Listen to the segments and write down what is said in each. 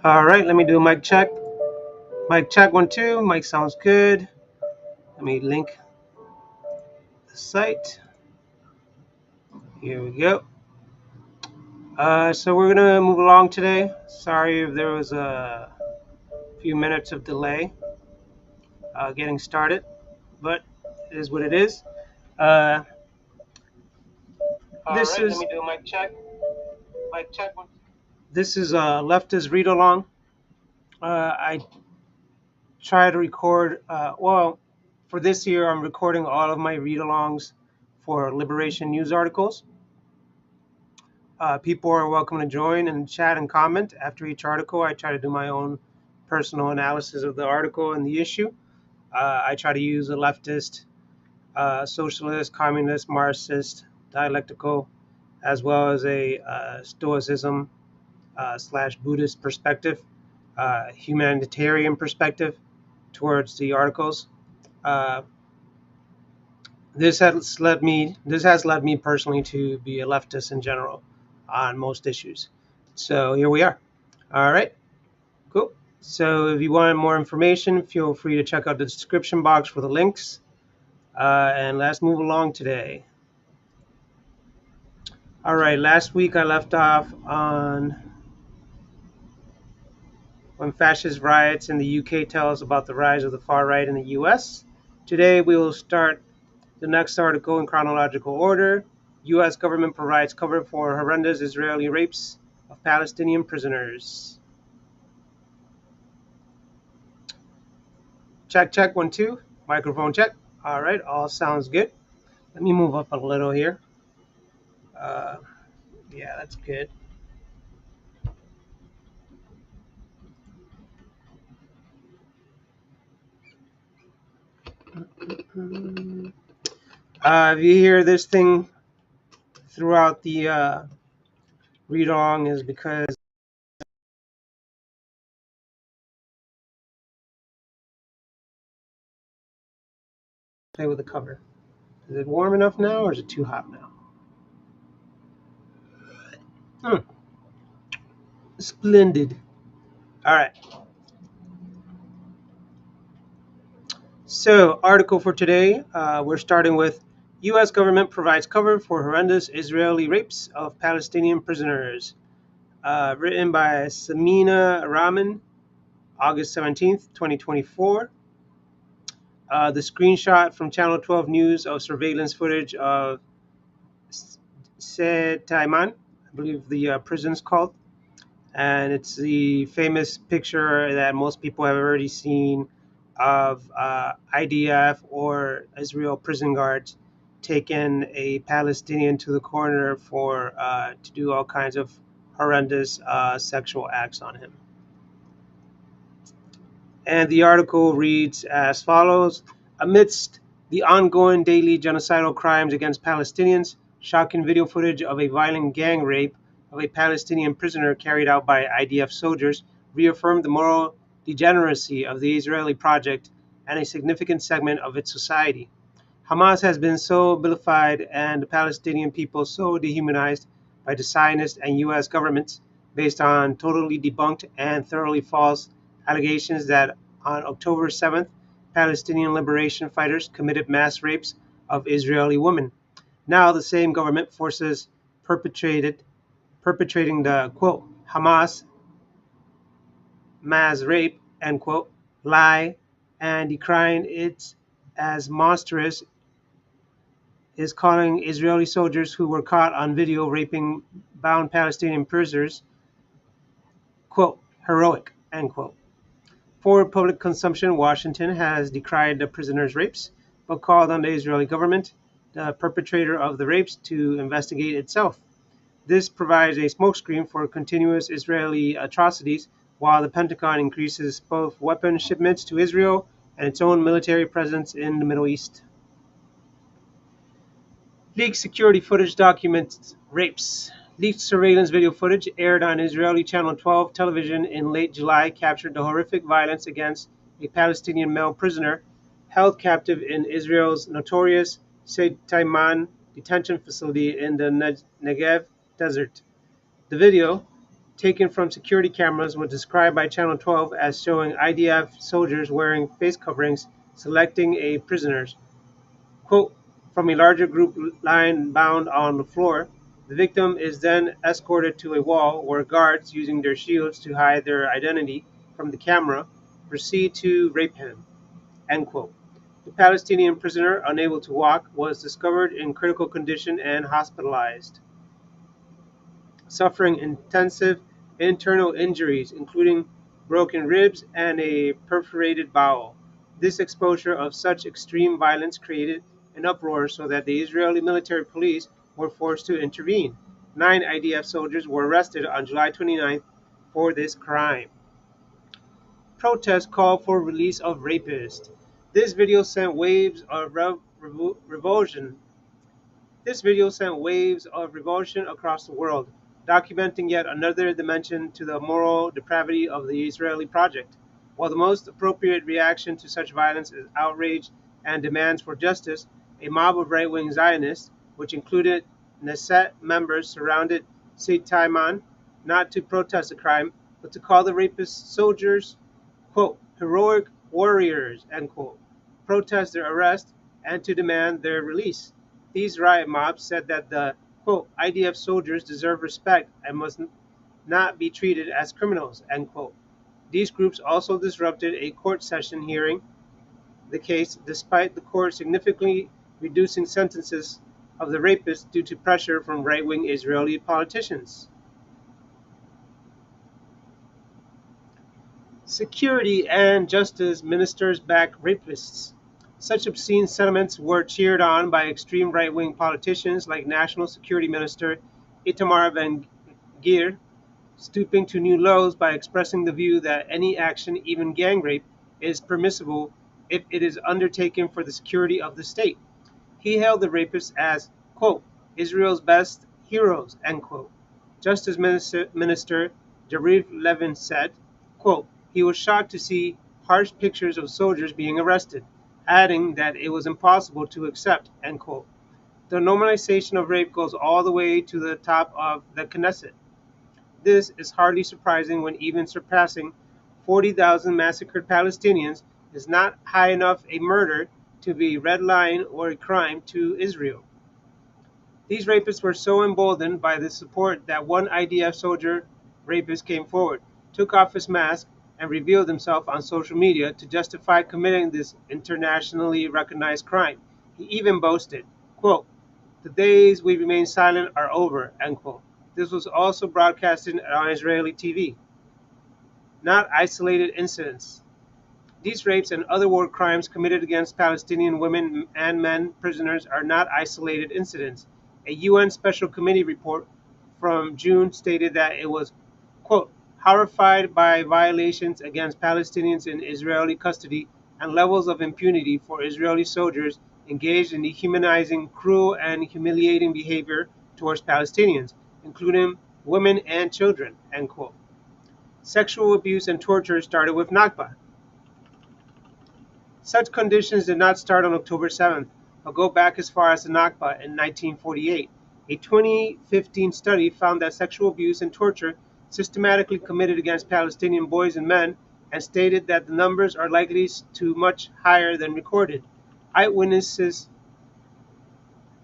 All right, let me do a mic check. Mic check 1 2. Mic sounds good. Let me link the site. Here we go. So we're gonna move along today. Sorry if there was a few minutes of delay getting started, but it is what it is. This is. Let me do a mic check. Mic check 1. This is Leftist Read-Along. I try to record. Well, for this year, I'm recording all of my read-alongs for Liberation news articles. People are welcome to join and chat and comment after each article. I try to do my own personal analysis of the article and the issue. I try to use a leftist, socialist, communist, Marxist, dialectical, as well as a Stoicism / Buddhist perspective, humanitarian perspective towards the articles. This has led me personally to be a leftist in general on most issues. So here we are. All right, cool. So if you want more information, feel free to check out the description box for the links. And let's move along today. All right, last week I left off on when fascist riots in the UK tell us about the rise of the far right in the US. Today we will start the next article in chronological order. U.S. government provides cover for horrendous Israeli rapes of Palestinian prisoners. Check, check, 1 2. Microphone check. All right, all sounds good. Let me move up a little here. Yeah, that's good. If you hear this thing throughout the read-along, is because play with the cover. Is it warm enough now, or is it too hot now? Splendid. All right. So, article for today, we're starting with U.S. government provides cover for horrendous Israeli rapes of Palestinian prisoners. Written by Samina Rahman, August 17th, 2024. The screenshot from Channel 12 News of surveillance footage of Setaiman, I believe the prison's called. And it's the famous picture that most people have already seen of IDF or Israel prison guards taking a Palestinian to the corner for to do all kinds of horrendous sexual acts on him. And the article reads as follows: amidst the ongoing daily genocidal crimes against Palestinians, shocking video footage of a violent gang rape of a Palestinian prisoner carried out by IDF soldiers reaffirmed the moral degeneracy of the Israeli project and a significant segment of its society. Hamas has been so vilified and the Palestinian people so dehumanized by the Zionist and U.S. governments based on totally debunked and thoroughly false allegations that on October 7th, Palestinian liberation fighters committed mass rapes of Israeli women. Now the same government forces perpetrating the quote Hamas mass rape end quote lie and decrying it as monstrous is calling Israeli soldiers who were caught on video raping bound Palestinian prisoners quote heroic end quote. For public consumption, Washington has decried the prisoners' rapes, but called on the Israeli government, the perpetrator of the rapes, to investigate itself. This provides a smokescreen for continuous Israeli atrocities, while the Pentagon increases both weapon shipments to Israel and its own military presence in the Middle East. Leaked security footage documents rapes. Leaked surveillance video footage aired on Israeli Channel 12 television in late July captured the horrific violence against a Palestinian male prisoner held captive in Israel's notorious Seit Taiman detention facility in the Negev desert. The video, taken from security cameras, was described by Channel 12 as showing IDF soldiers wearing face coverings selecting a prisoners. Quote, from a larger group lying bound on the floor. The victim is then escorted to a wall where guards, using their shields to hide their identity from the camera, proceed to rape him. End quote. The Palestinian prisoner, unable to walk, was discovered in critical condition and hospitalized, suffering intensive internal injuries, including broken ribs and a perforated bowel. This exposure of such extreme violence created an uproar so that the Israeli military police were forced to intervene. 9 IDF soldiers were arrested on July 29th for this crime. Protests call for release of rapist. This video sent waves of revulsion This video sent waves of revulsion across the world, documenting yet another dimension to the moral depravity of the Israeli project. While the most appropriate reaction to such violence is outrage and demands for justice, a mob of right-wing Zionists, which included Knesset members, surrounded Seit Taiman not to protest the crime, but to call the rapists soldiers, quote, heroic warriors, end quote, protest their arrest, and to demand their release. These riot mobs said that the quote, IDF soldiers deserve respect and must not be treated as criminals, end quote. These groups also disrupted a court session hearing the case, despite the court significantly reducing sentences of the rapists due to pressure from right-wing Israeli politicians. Security and justice ministers back rapists. Such obscene sentiments were cheered on by extreme right-wing politicians like National Security Minister Itamar Ben-Gvir, stooping to new lows by expressing the view that any action, even gang rape, is permissible if it is undertaken for the security of the state. He hailed the rapists as, quote, Israel's best heroes, end quote. Justice Minister Yariv Levin said, quote, he was shocked to see harsh pictures of soldiers being arrested, adding that it was impossible to accept, end quote. The normalization of rape goes all the way to the top of the Knesset. This is hardly surprising when even surpassing 40,000 massacred Palestinians is not high enough a murder to be red line or a crime to Israel. These rapists were so emboldened by the support that one IDF soldier rapist came forward, took off his mask, and revealed himself on social media to justify committing this internationally recognized crime. He even boasted, quote, the days we remain silent are over, end quote. This was also broadcasted on Israeli TV. Not isolated incidents. These rapes and other war crimes committed against Palestinian women and men prisoners are not isolated incidents. A UN Special Committee report from June stated that it was, quote, horrified by violations against Palestinians in Israeli custody and levels of impunity for Israeli soldiers engaged in dehumanizing, cruel, and humiliating behavior towards Palestinians, including women and children, end quote. Sexual abuse and torture started with Nakba. Such conditions did not start on October 7th, but go back as far as the Nakba in 1948. A 2015 study found that sexual abuse and torture systematically committed against Palestinian boys and men, and stated that the numbers are likely to much higher than recorded. Eyewitnesses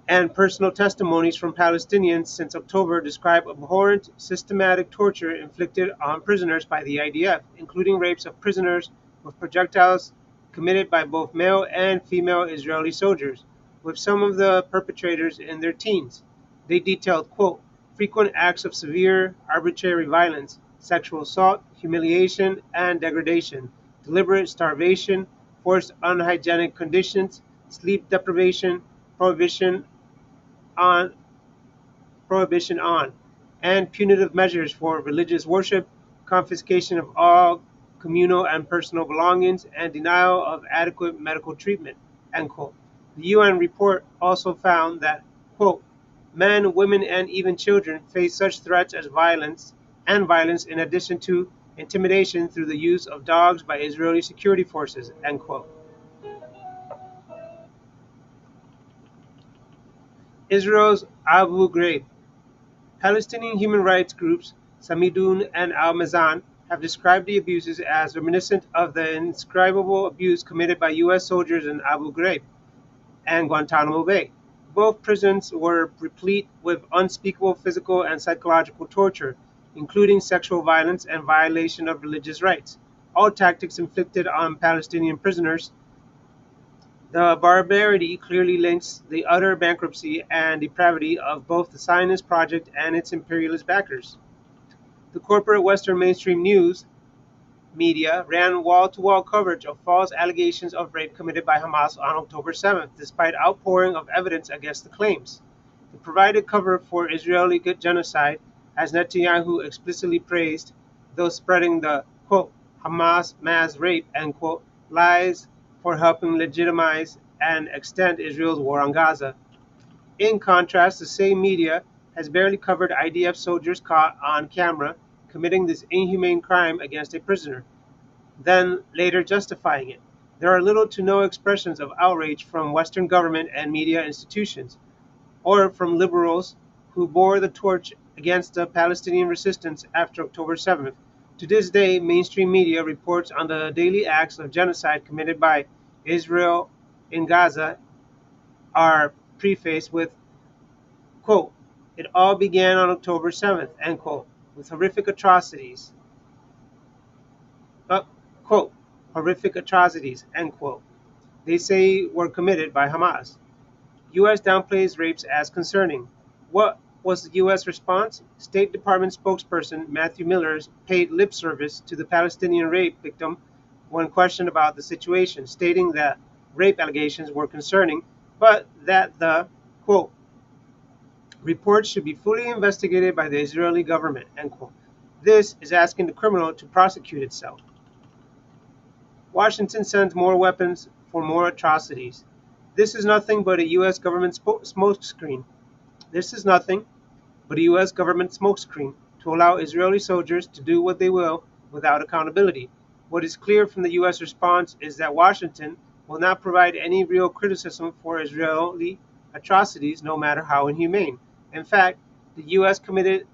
and personal testimonies from Palestinians since October describe abhorrent, systematic torture inflicted on prisoners by the IDF, including rapes of prisoners with projectiles committed by both male and female Israeli soldiers, with some of the perpetrators in their teens. They detailed, quote, frequent acts of severe, arbitrary violence, sexual assault, humiliation, and degradation, deliberate starvation, forced unhygienic conditions, sleep deprivation, prohibition on prohibition on, and punitive measures for religious worship, confiscation of all communal and personal belongings, and denial of adequate medical treatment. End quote. The UN report also found that, quote, men, women, and even children face such threats as violence in addition to intimidation through the use of dogs by Israeli security forces. End quote. Israel's Abu Ghraib. Palestinian human rights groups Samidun and Al-Mizan have described the abuses as reminiscent of the indescribable abuse committed by U.S. soldiers in Abu Ghraib and Guantanamo Bay. Both prisons were replete with unspeakable physical and psychological torture, including sexual violence and violation of religious rights, all tactics inflicted on Palestinian prisoners. The barbarity clearly links the utter bankruptcy and depravity of both the Zionist project and its imperialist backers. The corporate Western mainstream news media ran wall-to-wall coverage of false allegations of rape committed by Hamas on October 7th, despite outpouring of evidence against the claims. They provided cover for Israeli genocide, as Netanyahu explicitly praised, those spreading the, quote, Hamas mass rape, end quote, lies for helping legitimize and extend Israel's war on Gaza. In contrast, the same media has barely covered IDF soldiers caught on camera committing this inhumane crime against a prisoner, then later justifying it. There are little to no expressions of outrage from Western government and media institutions, or from liberals who bore the torch against the Palestinian resistance after October 7th. To this day, mainstream media reports on the daily acts of genocide committed by Israel in Gaza are prefaced with, quote, it all began on October 7th, end quote, with horrific atrocities, quote, horrific atrocities, end quote, they say were committed by Hamas. U.S. downplays rapes as concerning. What was the U.S. response? State Department spokesperson Matthew Miller paid lip service to the Palestinian rape victim when questioned about the situation, stating that rape allegations were concerning, but that the, quote, report should be fully investigated by the Israeli government, end quote. This is asking the criminal to prosecute itself. Washington sends more weapons for more atrocities. This is nothing but a U.S. government smokescreen. This is nothing but a U.S. government smokescreen to allow Israeli soldiers to do what they will without accountability. What is clear from the U.S. response is that Washington will not provide any real criticism for Israeli atrocities, no matter how inhumane. In fact, the U.S. committed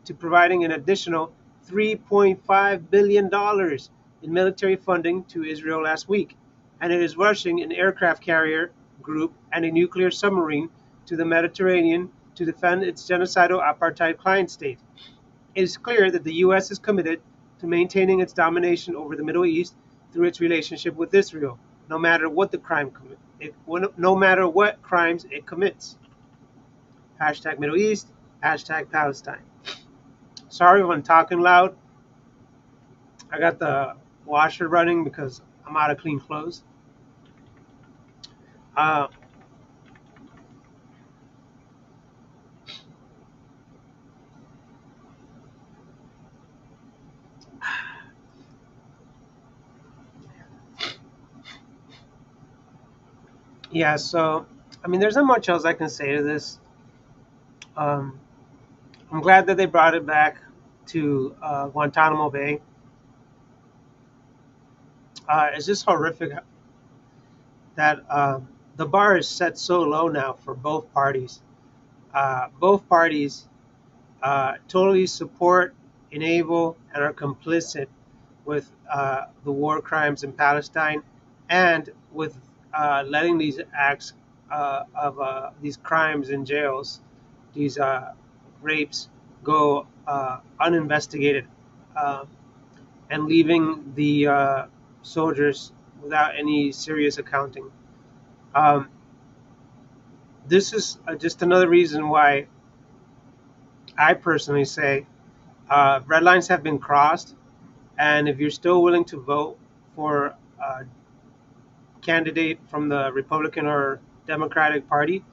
to providing an additional $3.5 billion in military funding to Israel last week, and it is rushing an aircraft carrier group and a nuclear submarine to the Mediterranean to defend its genocidal apartheid client state. It is clear that the U.S. is committed to maintaining its domination over the Middle East through its relationship with Israel, no matter what no matter what crimes it commits. Hashtag Middle East, hashtag Palestine. Sorry if I'm talking loud. I got the washer running because I'm out of clean clothes. Uh, yeah, so, I mean, there's not much else I can say to this. Um, I'm glad that they brought it back to Guantanamo Bay. It's just horrific that the bar is set so low now for both parties. Both parties totally support, enable, and are complicit with the war crimes in Palestine and with letting these acts of these crimes in jails, these rapes, go uninvestigated, uh, and leaving the soldiers without any serious accounting. Um, this is just another reason why I personally say red lines have been crossed, and if you're still willing to vote for a candidate from the Republican or Democratic Party,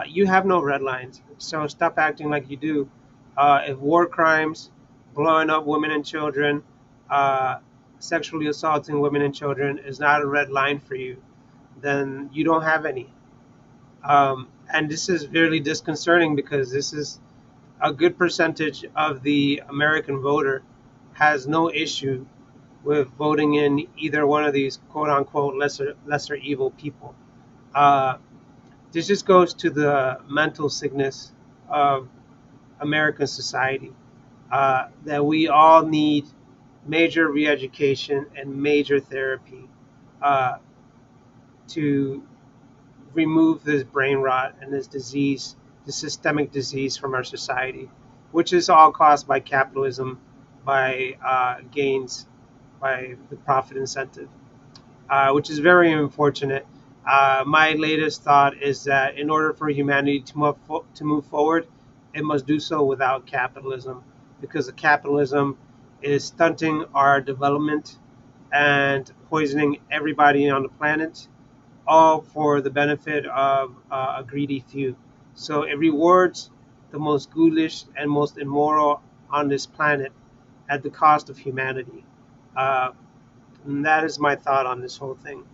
you have no red lines. So stop acting like you do. If war crimes, blowing up women and children, uh, sexually assaulting women and children is not a red line for you, then you don't have any. And this is really disconcerting because this is a good percentage of the American voter has no issue with voting in either one of these quote unquote lesser evil people. Uh, this just goes to the mental sickness of American society, that we all need major re-education and major therapy uh, to remove this brain rot and this disease, this systemic disease from our society, which is all caused by capitalism, by gains, by the profit incentive, which is very unfortunate. My latest thought is that in order for humanity to move forward, it must do so without capitalism, because the capitalism is stunting our development and poisoning everybody on the planet, all for the benefit of a greedy few. So it rewards the most ghoulish and most immoral on this planet at the cost of humanity. Uh, and that is my thought on this whole thing.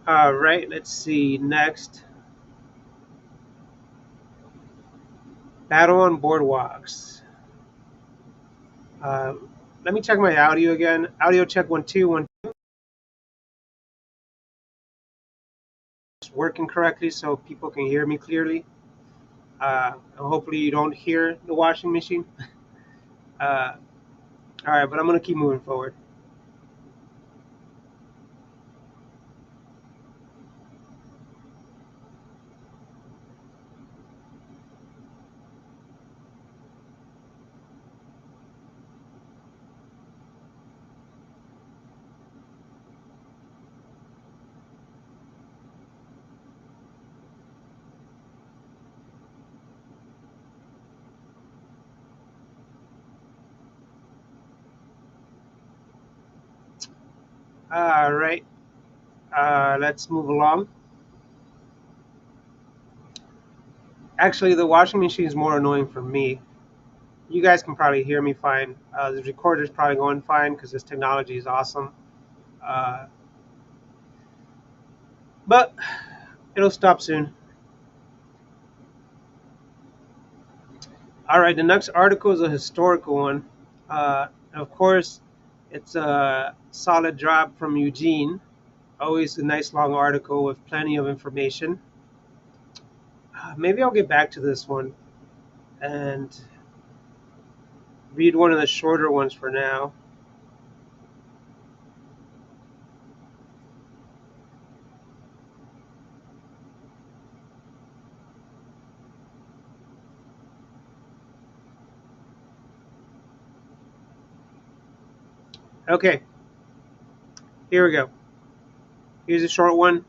All right, let's see. Next, battle on boardwalks. Uh, Let me check my audio again. Audio check 1 2 1. It's working correctly so people can hear me clearly. And hopefully you don't hear the washing machine. Uh, all right, but I'm gonna keep moving forward. All right, let's move along. Actually, the washing machine is more annoying for me. You guys can probably hear me fine. The recorder is probably going fine because this technology is awesome. Uh, but it'll stop soon. All right, the next article is a historical one. Of course, it's a solid drop from Eugene. Always a nice long article with plenty of information. Maybe I'll get back to this one and read one of the shorter ones for now. Okay, here we go. Here's a short one.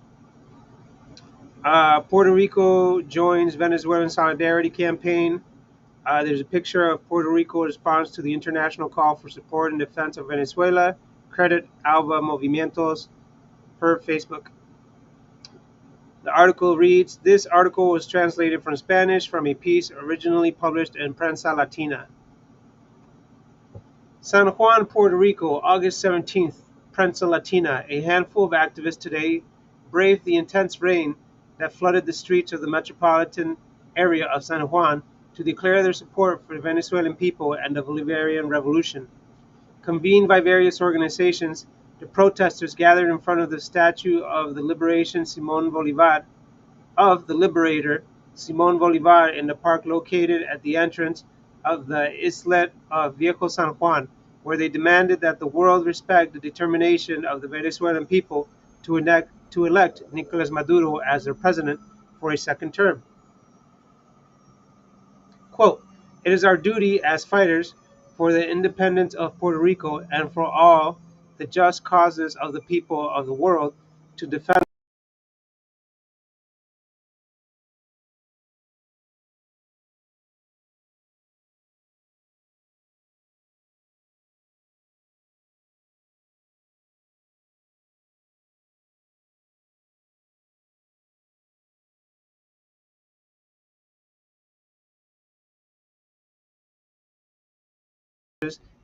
Puerto Rico joins Venezuelan solidarity campaign. There's a picture of Puerto Rico response to the international call for support and defense of Venezuela. Credit Alba Movimientos per Facebook. The article reads, this article was translated from Spanish from a piece originally published in Prensa Latina. San Juan, Puerto Rico, August 17th. Prensa Latina. A handful of activists today braved the intense rain that flooded the streets of the metropolitan area of San Juan to declare their support for the Venezuelan people and the Bolivarian Revolution. Convened by various organizations, the protesters gathered in front of the statue of the Liberator Simon Bolivar in the park located at the entrance of the islet of Viejo San Juan, where they demanded that the world respect the determination of the Venezuelan people to elect Nicolas Maduro as their president for a second term. Quote, "It is our duty as fighters for the independence of Puerto Rico and for all the just causes of the people of the world to defend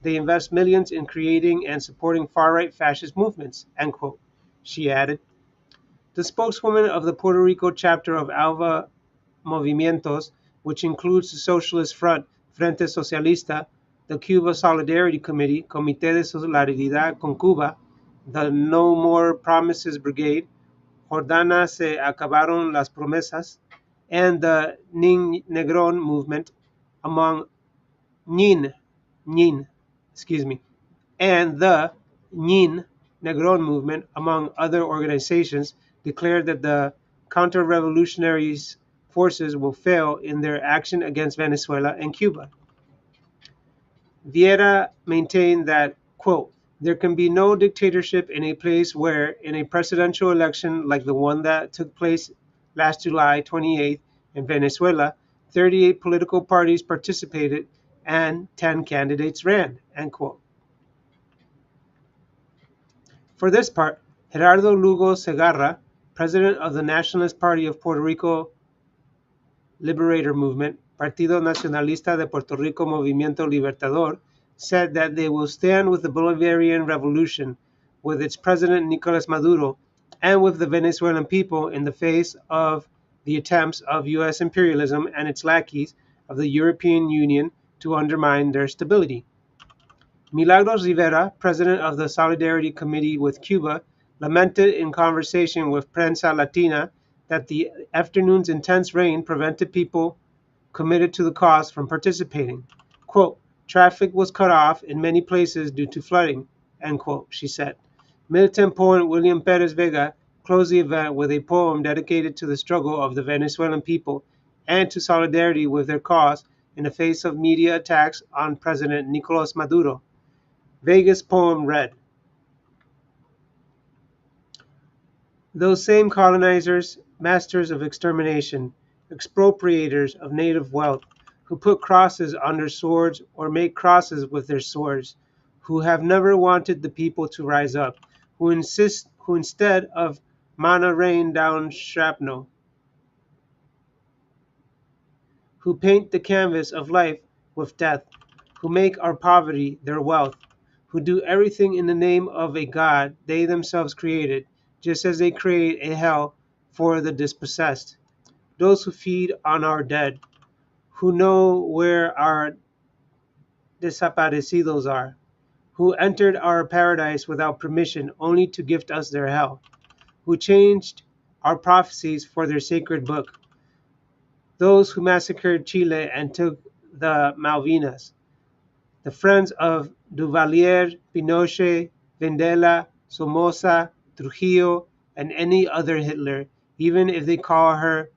they invest millions in creating and supporting far-right fascist movements," end quote. She added. The spokeswoman of the Puerto Rico chapter of Alva Movimientos, which includes the Socialist Front, Frente Socialista, the Cuba Solidarity Committee, Comité de Solidaridad con Cuba, the No More Promises Brigade, Jordana Se Acabaron las Promesas, and the Nin Negron movement, among Nin, Nin, excuse me, and the Nin Negron movement, among other organizations, declared that the counter-revolutionary forces will fail in their action against Venezuela and Cuba. Vieira maintained that, quote, "There can be no dictatorship in a place where, in a presidential election like the one that took place last July 28th in Venezuela, 38 political parties participated and 10 candidates ran," end quote. For this part, Gerardo Lugo Segarra, president of the Nationalist Party of Puerto Rico Liberator Movement, Partido Nacionalista de Puerto Rico Movimiento Libertador, said that they will stand with the Bolivarian Revolution, with its president Nicolas Maduro, and with the Venezuelan people in the face of the attempts of U.S. imperialism and its lackeys of the European Union to undermine their stability. Milagros Rivera, president of the Solidarity Committee with Cuba, lamented in conversation with Prensa Latina that the afternoon's intense rain prevented people committed to the cause from participating. Quote, "Traffic was cut off in many places due to flooding," end quote, she said. Militant poet William Perez Vega closed the event with a poem dedicated to the struggle of the Venezuelan people and to solidarity with their cause in the face of media attacks on President Nicolas Maduro. Vega's poem read, "Those same colonizers, masters of extermination, expropriators of native wealth, who put crosses on their swords or make crosses with their swords, who have never wanted the people to rise up, who instead of manna rain down shrapnel, who paint the canvas of life with death, who make our poverty their wealth, who do everything in the name of a God they themselves created, just as they create a hell for the dispossessed. Those who feed on our dead, who know where our desaparecidos are, who entered our paradise without permission only to gift us their hell, who changed our prophecies for their sacred book, those who massacred Chile and took the Malvinas, the friends of Duvalier, Pinochet, Vendela, Somoza, Trujillo, and any other Hitler, even if they call her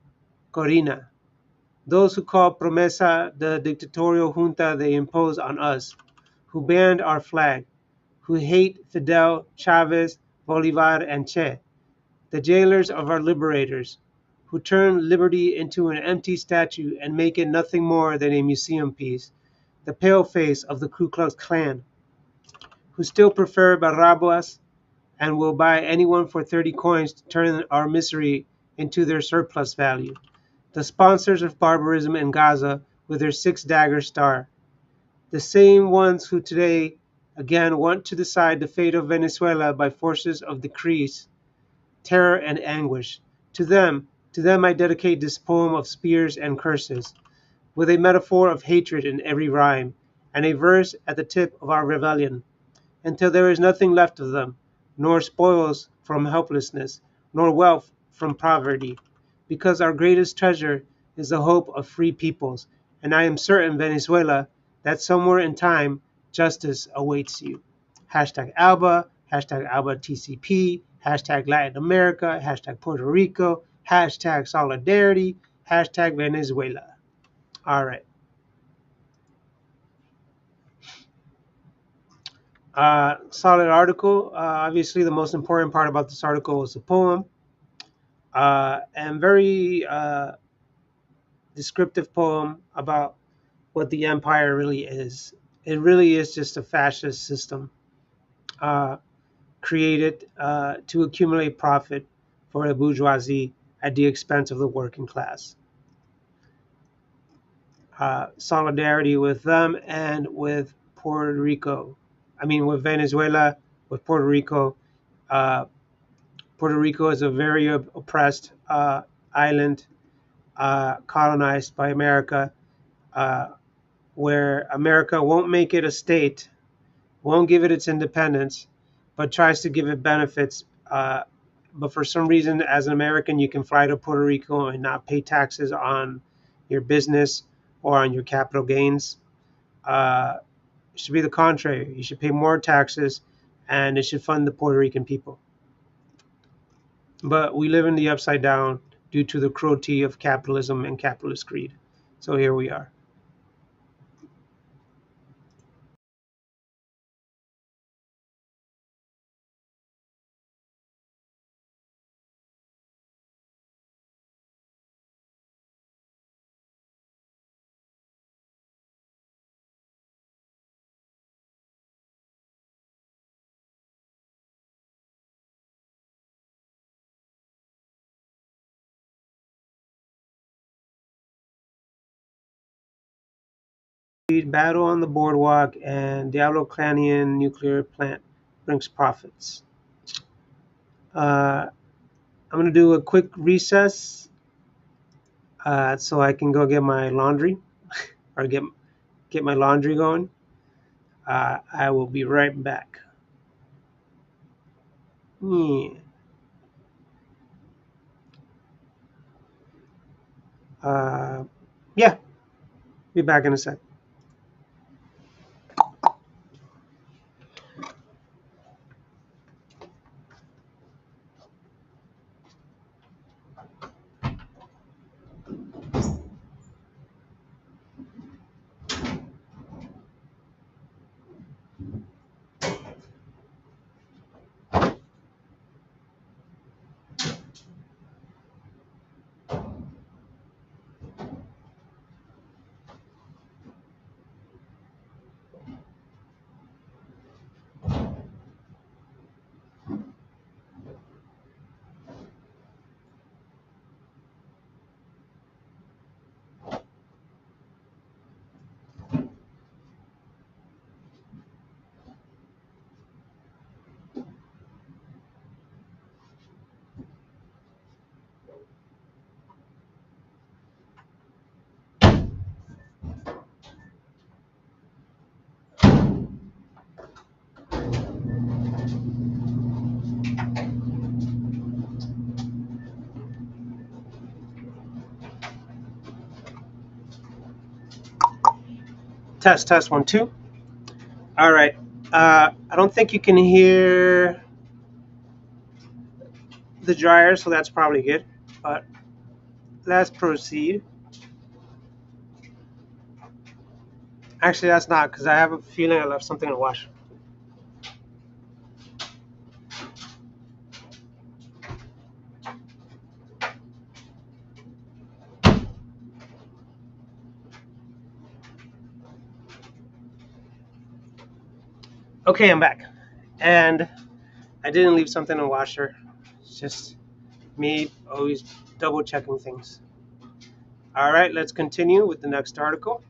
Corina. Those who call Promesa the dictatorial junta they impose on us, who banned our flag, who hate Fidel, Chavez, Bolivar, and Che, the jailers of our liberators, who turn liberty into an empty statue and make it nothing more than a museum piece, the pale face of the Ku Klux Klan, who still prefer Barabbas and will buy anyone for 30 coins to turn our misery into their surplus value, the sponsors of barbarism in Gaza with their six-dagger star, the same ones who today again want to decide the fate of Venezuela by forces of decrees, terror, and anguish. To them I dedicate this poem of spears and curses, with a metaphor of hatred in every rhyme, and a verse at the tip of our rebellion, until there is nothing left of them, nor spoils from helplessness, nor wealth from poverty, because our greatest treasure is the hope of free peoples, and I am certain, Venezuela, that somewhere in time justice awaits you. Hashtag Alba, hashtag Alba TCP, hashtag Latin America, hashtag Puerto Rico, hashtag Solidarity, hashtag Venezuela. All right. Solid article. Obviously, the most important part about this article is the poem, and very descriptive poem about what the empire really is. It really is just a fascist system uh, created to accumulate profit for the bourgeoisie at the expense of the working class. Solidarity with them and with Puerto Rico. I mean, with Venezuela, with Puerto Rico. Uh, Puerto Rico is a very oppressed island colonized by America, uh, where America won't make it a state, won't give it its independence, but tries to give it benefits. But for some reason, as an American, you can fly to Puerto Rico and not pay taxes on your business or on your capital gains. It should be the contrary. You should pay more taxes, and it should fund the Puerto Rican people. But we live in the upside down due to the cruelty of capitalism and capitalist greed. So here we are. Battle on the boardwalk and Diablo Clanian nuclear plant brings profits. I'm going to do a quick recess so I can go get my laundry or get my laundry going. I will be right back. Yeah. Uh, yeah, be back in a sec. Test, test, 1, 2. All right. I don't think you can hear the dryer, so that's probably good. But let's proceed. Actually, that's not because I have a feeling I left something to wash. Okay, I'm back. And I didn't leave something in the washer. It's just me always double checking things. All right, let's continue with the next article.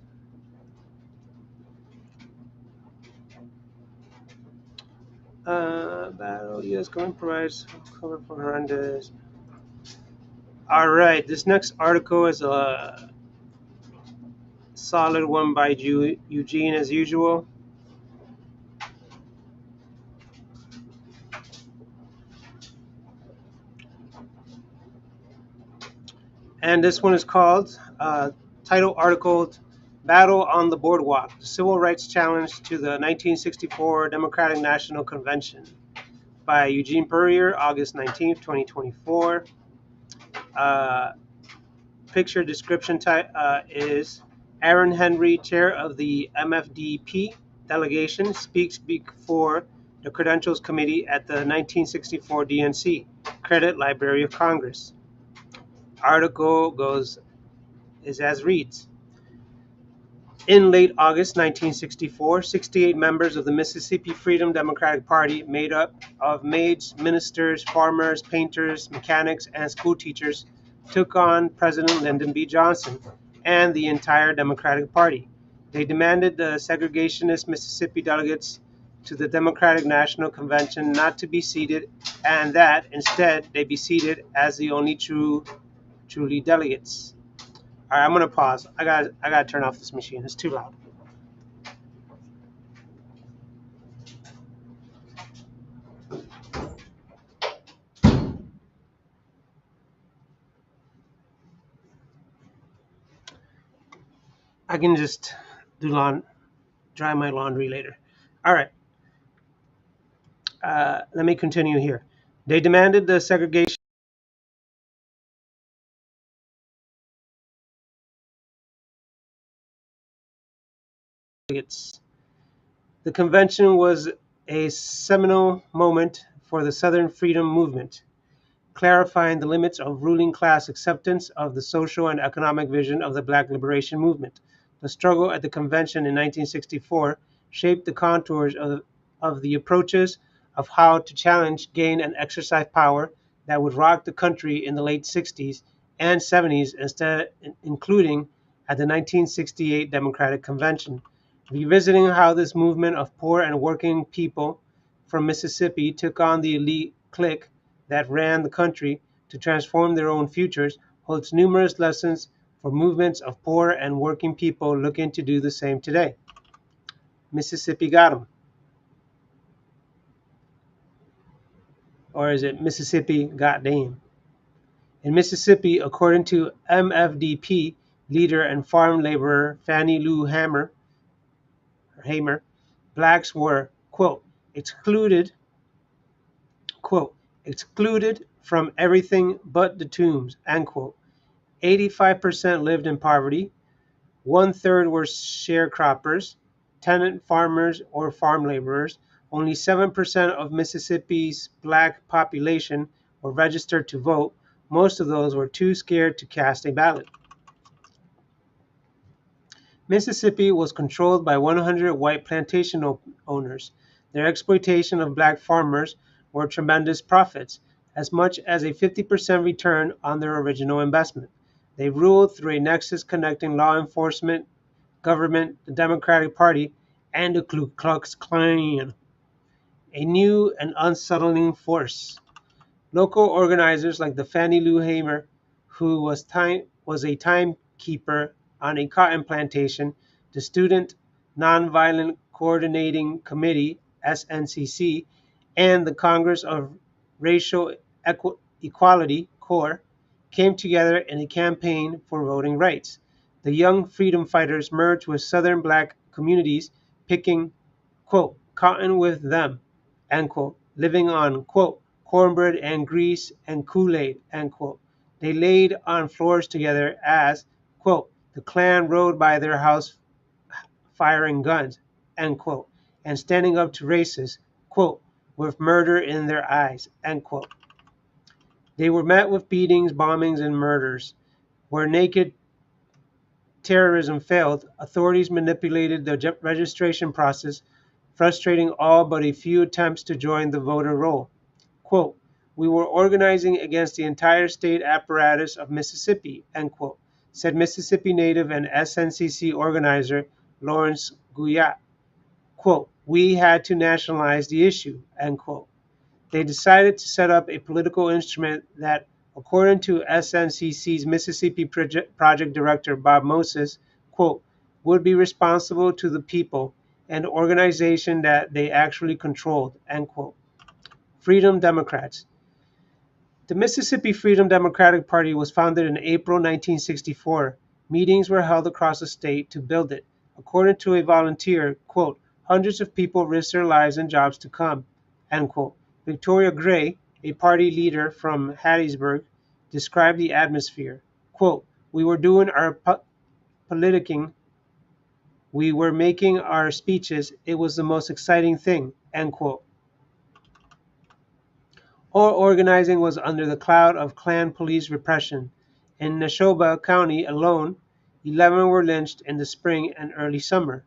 Battle U.S. government provides cover for horrendous. All right, this next article is a solid one by Eugene as usual. And this one is called, title article, Battle on the Boardwalk, the Civil Rights Challenge to the 1964 Democratic National Convention by Eugene Purrier, August 19th, 2024. Uh, Picture description is Aaron Henry, chair of the MFDP delegation, speaks before the Credentials Committee at the 1964 DNC, Credit Library of Congress. Article is as reads. In late August 1964, 68 members of the Mississippi Freedom Democratic Party, made up of maids, ministers, farmers, painters, mechanics, and school teachers, took on President Lyndon B. Johnson and the entire Democratic Party. They demanded the segregationist Mississippi delegates to the Democratic National Convention not to be seated, and that instead they be seated as the only truly delegates. All right, I'm gonna pause. I gotta turn off this machine. It's too loud. I can just dry my laundry later. All right. Let me continue here. They demanded the segregation. The convention was a seminal moment for the Southern Freedom Movement, clarifying the limits of ruling class acceptance of the social and economic vision of the Black Liberation Movement. The struggle at the convention in 1964 shaped the contours of the approaches of how to challenge, gain, and exercise power that would rock the country in the late 60s and 70s, including at the 1968 Democratic Convention. Revisiting how this movement of poor and working people from Mississippi took on the elite clique that ran the country to transform their own futures holds numerous lessons for movements of poor and working people looking to do the same today. Mississippi got 'em. Or is it Mississippi goddamn? In Mississippi, according to MFDP leader and farm laborer Fannie Lou Hamer, blacks were, quote, excluded from everything but the tombs, end quote. 85% lived in poverty. One-third were sharecroppers, tenant farmers, or farm laborers. Only 7% of Mississippi's black population were registered to vote. Most of those were too scared to cast a ballot. Mississippi was controlled by 100 white plantation owners. Their exploitation of black farmers were tremendous profits, as much as a 50% return on their original investment. They ruled through a nexus connecting law enforcement, government, the Democratic Party, and the Ku Klux Klan, a new and unsettling force. Local organizers like the Fannie Lou Hamer, who was a timekeeper on a cotton plantation, the Student Nonviolent Coordinating Committee (SNCC), and the Congress of Racial Equality (CORE), came together in a campaign for voting rights. The young freedom fighters merged with Southern black communities, picking, quote, cotton with them, end quote, living on, quote, cornbread and grease and Kool-Aid, end quote. They laid on floors together as, quote, the Klan rode by their house firing guns, end quote, and standing up to racists, quote, with murder in their eyes, end quote. They were met with beatings, bombings, and murders. Where naked terrorism failed, authorities manipulated the registration process, frustrating all but a few attempts to join the voter roll. Quote, we were organizing against the entire state apparatus of Mississippi, end quote, said Mississippi native and SNCC organizer Lawrence Guyot. Quote, we had to nationalize the issue, end quote. They decided to set up a political instrument that, according to SNCC's Mississippi Project Director Bob Moses, quote, would be responsible to the people, an organization that they actually controlled, end quote. Freedom Democrats. The Mississippi Freedom Democratic Party was founded in April 1964. Meetings were held across the state to build it. According to a volunteer, quote, hundreds of people risked their lives and jobs to come, end quote. Victoria Gray, a party leader from Hattiesburg, described the atmosphere. Quote, we were doing our politicking, we were making our speeches, it was the most exciting thing, end quote. All organizing was under the cloud of Klan police repression. In Neshoba County alone, 11 were lynched in the spring and early summer,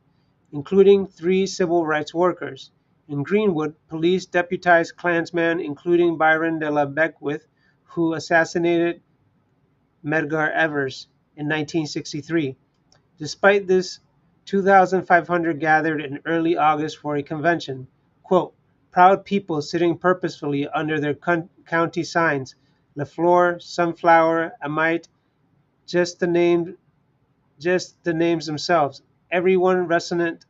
including 3 civil rights workers. In Greenwood, police deputized Klansmen, including Byron de la Beckwith, who assassinated Medgar Evers in 1963. Despite this, 2,500 gathered in early August for a convention. Quote, proud people sitting purposefully under their county signs, LaFleur, Sunflower, Amite, just the name, just the names themselves, everyone resonant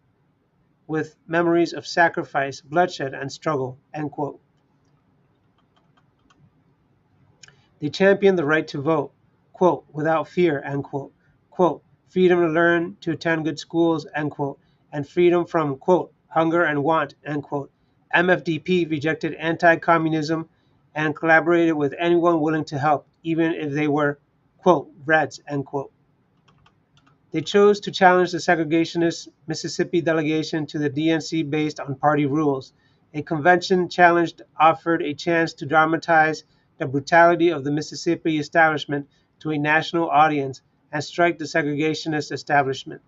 with memories of sacrifice, bloodshed, and struggle, end quote. They championed the right to vote, quote, without fear, end quote, quote, freedom to learn, to attend good schools, end quote, and freedom from, quote, hunger and want, end quote. MFDP rejected anti-communism and collaborated with anyone willing to help, even if they were, quote, Reds, end quote. They chose to challenge the segregationist Mississippi delegation to the DNC based on party rules. A convention challenged offered a chance to dramatize the brutality of the Mississippi establishment to a national audience and strike the segregationist establishment.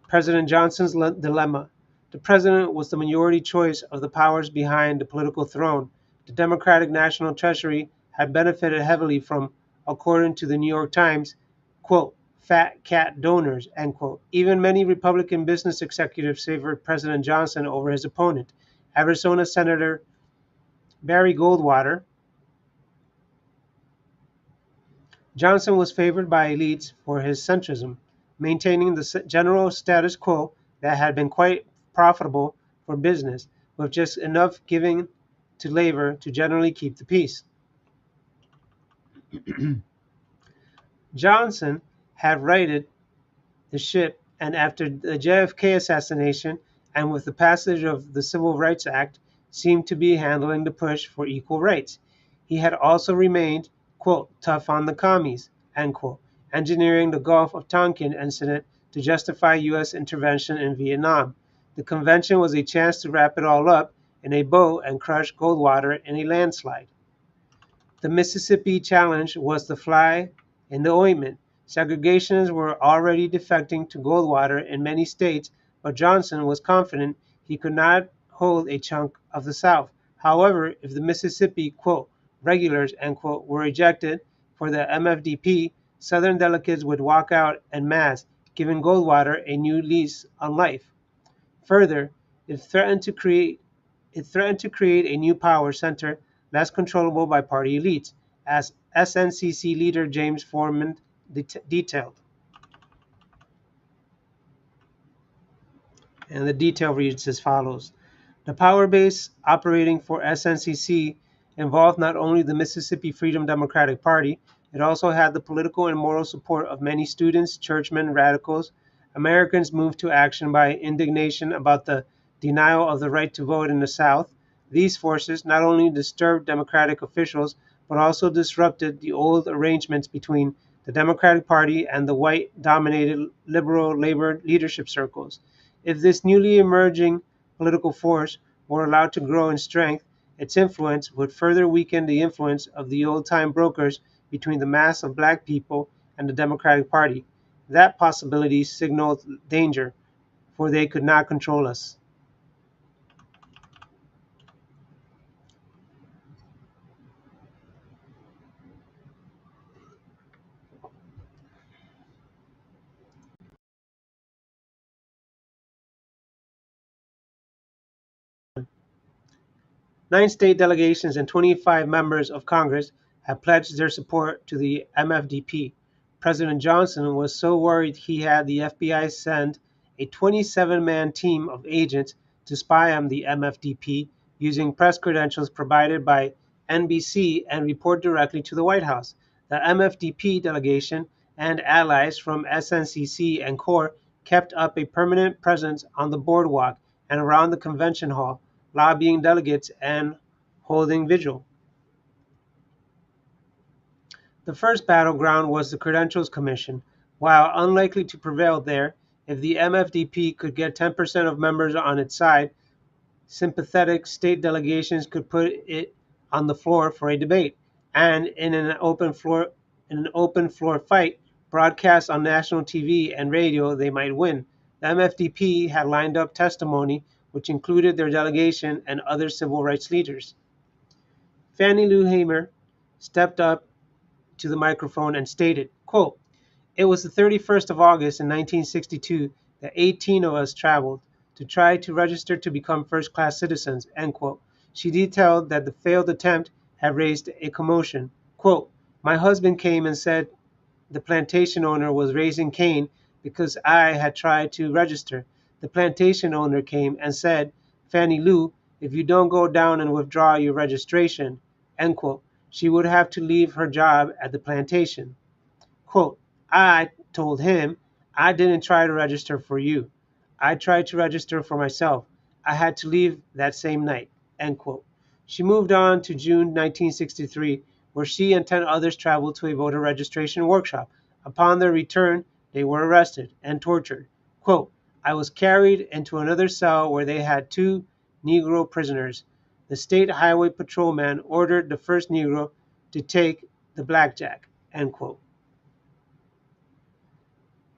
President Johnson's dilemma. The president was the majority choice of the powers behind the political throne. The Democratic National Treasury had benefited heavily from, according to the New York Times, quote, fat cat donors, end quote. Even many Republican business executives favored President Johnson over his opponent, Arizona Senator Barry Goldwater. Johnson was favored by elites for his centrism, maintaining the general status quo that had been quite profitable for business, with just enough giving to labor to generally keep the peace. Johnson had righted the ship, and after the JFK assassination and with the passage of the Civil Rights Act, seemed to be handling the push for equal rights. He had also remained, quote, tough on the commies, end quote, engineering the Gulf of Tonkin incident to justify U.S. intervention in Vietnam. The convention was a chance to wrap it all up in a bow and crush Goldwater in a landslide. The Mississippi Challenge was the fly in the ointment. Segregationists were already defecting to Goldwater in many states, but Johnson was confident he could not hold a chunk of the South. However, if the Mississippi, quote, regulars, end quote, were ejected for the MFDP, Southern delegates would walk out en masse, giving Goldwater a new lease on life. Further, it threatened to create a new power center less controllable by party elites, as SNCC leader James Foreman detailed. And the detail reads as follows. The power base operating for SNCC involved not only the Mississippi Freedom Democratic Party, it also had the political and moral support of many students, churchmen, radicals. Americans moved to action by indignation about the denial of the right to vote in the South. These forces not only disturbed Democratic officials, but also disrupted the old arrangements between the Democratic Party and the white-dominated liberal labor leadership circles. If this newly emerging political force were allowed to grow in strength, its influence would further weaken the influence of the old-time brokers between the mass of black people and the Democratic Party. That possibility signaled danger, for they could not control us. Nine state delegations and 25 members of Congress have pledged their support to the MFDP. President Johnson was so worried he had the FBI send a 27-man team of agents to spy on the MFDP using press credentials provided by NBC and report directly to the White House. The MFDP delegation and allies from SNCC and CORE kept up a permanent presence on the boardwalk and around the convention hall, lobbying delegates and holding vigil. The first battleground was the Credentials Commission. While unlikely to prevail there, if the MFDP could get 10% of members on its side, sympathetic state delegations could put it on the floor for a debate, and in an open floor fight broadcast on national TV and radio, they might win. The MFDP had lined up testimony which included their delegation and other civil rights leaders. Fannie Lou Hamer stepped up to the microphone and stated, quote, "It was the 31st of August in 1962 that 18 of us traveled to try to register to become first-class citizens." End quote. She detailed that the failed attempt had raised a commotion. Quote, "My husband came and said the plantation owner was raising Cain because I had tried to register. The plantation owner came and said, 'Fannie Lou, if you don't go down and withdraw your registration,' end quote, she would have to leave her job at the plantation. Quote, I told him, I didn't try to register for you. I tried to register for myself. I had to leave that same night." End quote. She moved on to June 1963, where she and 10 others traveled to a voter registration workshop. Upon their return, they were arrested and tortured. Quote, "I was carried into another cell where they had 2 Negro prisoners. The state highway patrolman ordered the first Negro to take the blackjack." End quote.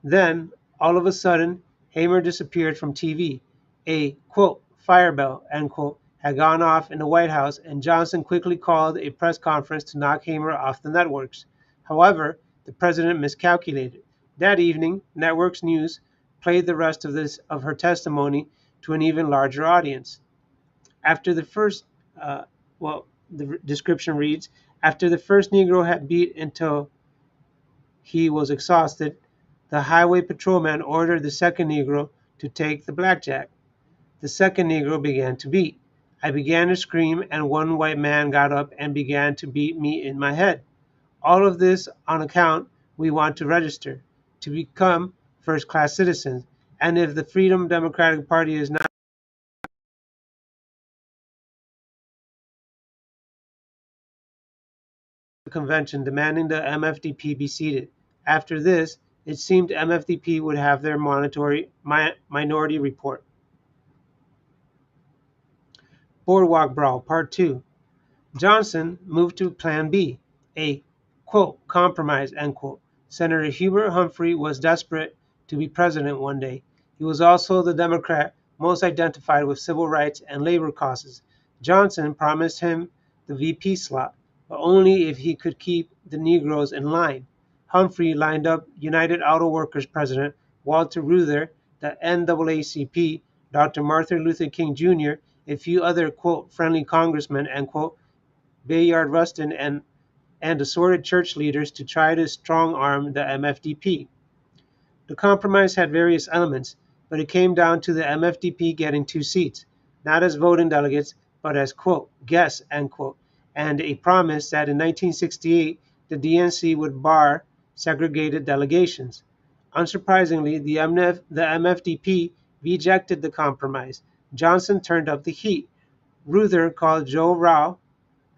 Then, all of a sudden, Hamer disappeared from TV. A, quote, "fire bell," end quote, had gone off in the White House, and Johnson quickly called a press conference to knock Hamer off the networks. However, the president miscalculated. That evening, Networks News played the rest of her testimony to an even larger audience. After the first, uh, the description reads, after the first Negro had beat until he was exhausted, the highway patrolman ordered the second Negro to take the blackjack. The second Negro began to beat. I began to scream, and one white man got up and began to beat me in my head. All of this on account we want to register, to become first-class citizens. And if the Freedom Democratic Party is not the convention demanding the MFDP be seated. After this, it seemed MFDP would have their minority report. Boardwalk Brawl, Part 2. Johnson moved to Plan B, a, quote, "compromise," end quote. Senator Hubert Humphrey was desperate to be president one day. He was also the Democrat most identified with civil rights and labor causes. Johnson promised him the VP slot, but only if he could keep the Negroes in line. Humphrey lined up United Auto Workers president Walter Reuther, the NAACP, Dr. Martin Luther King Jr., a few other, quote, "friendly congressmen," end quote, Bayard Rustin, and assorted church leaders to try to strong-arm the MFDP. The compromise had various elements, but it came down to the MFDP getting 2 seats, not as voting delegates, but as, quote, "guests," end quote, and a promise that in 1968 the DNC would bar segregated delegations. Unsurprisingly, the MFDP rejected the compromise. Johnson turned up the heat. Reuther called Joe Rao,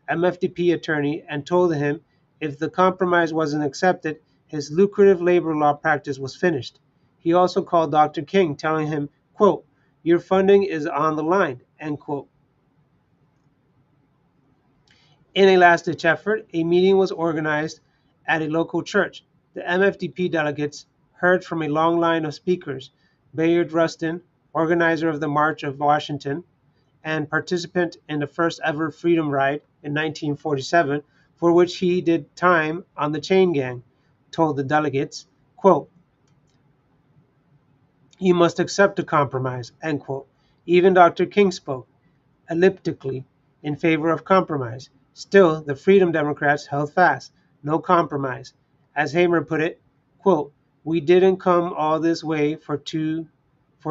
MFDP attorney, and told him if the compromise wasn't accepted, his lucrative labor law practice was finished. He also called Dr. King, telling him, quote, "Your funding is on the line," end quote. In a last-ditch effort, a meeting was organized at a local church. The MFDP delegates heard from a long line of speakers. Bayard Rustin, organizer of the March of Washington, and participant in the first ever Freedom Ride in 1947, for which he did time on the chain gang, told the delegates, quote, "You must accept a compromise," end quote. Even Dr. King spoke, elliptically, in favor of compromise. Still, the Freedom Democrats held fast. No compromise. As Hamer put it, quote, "We didn't come all this way for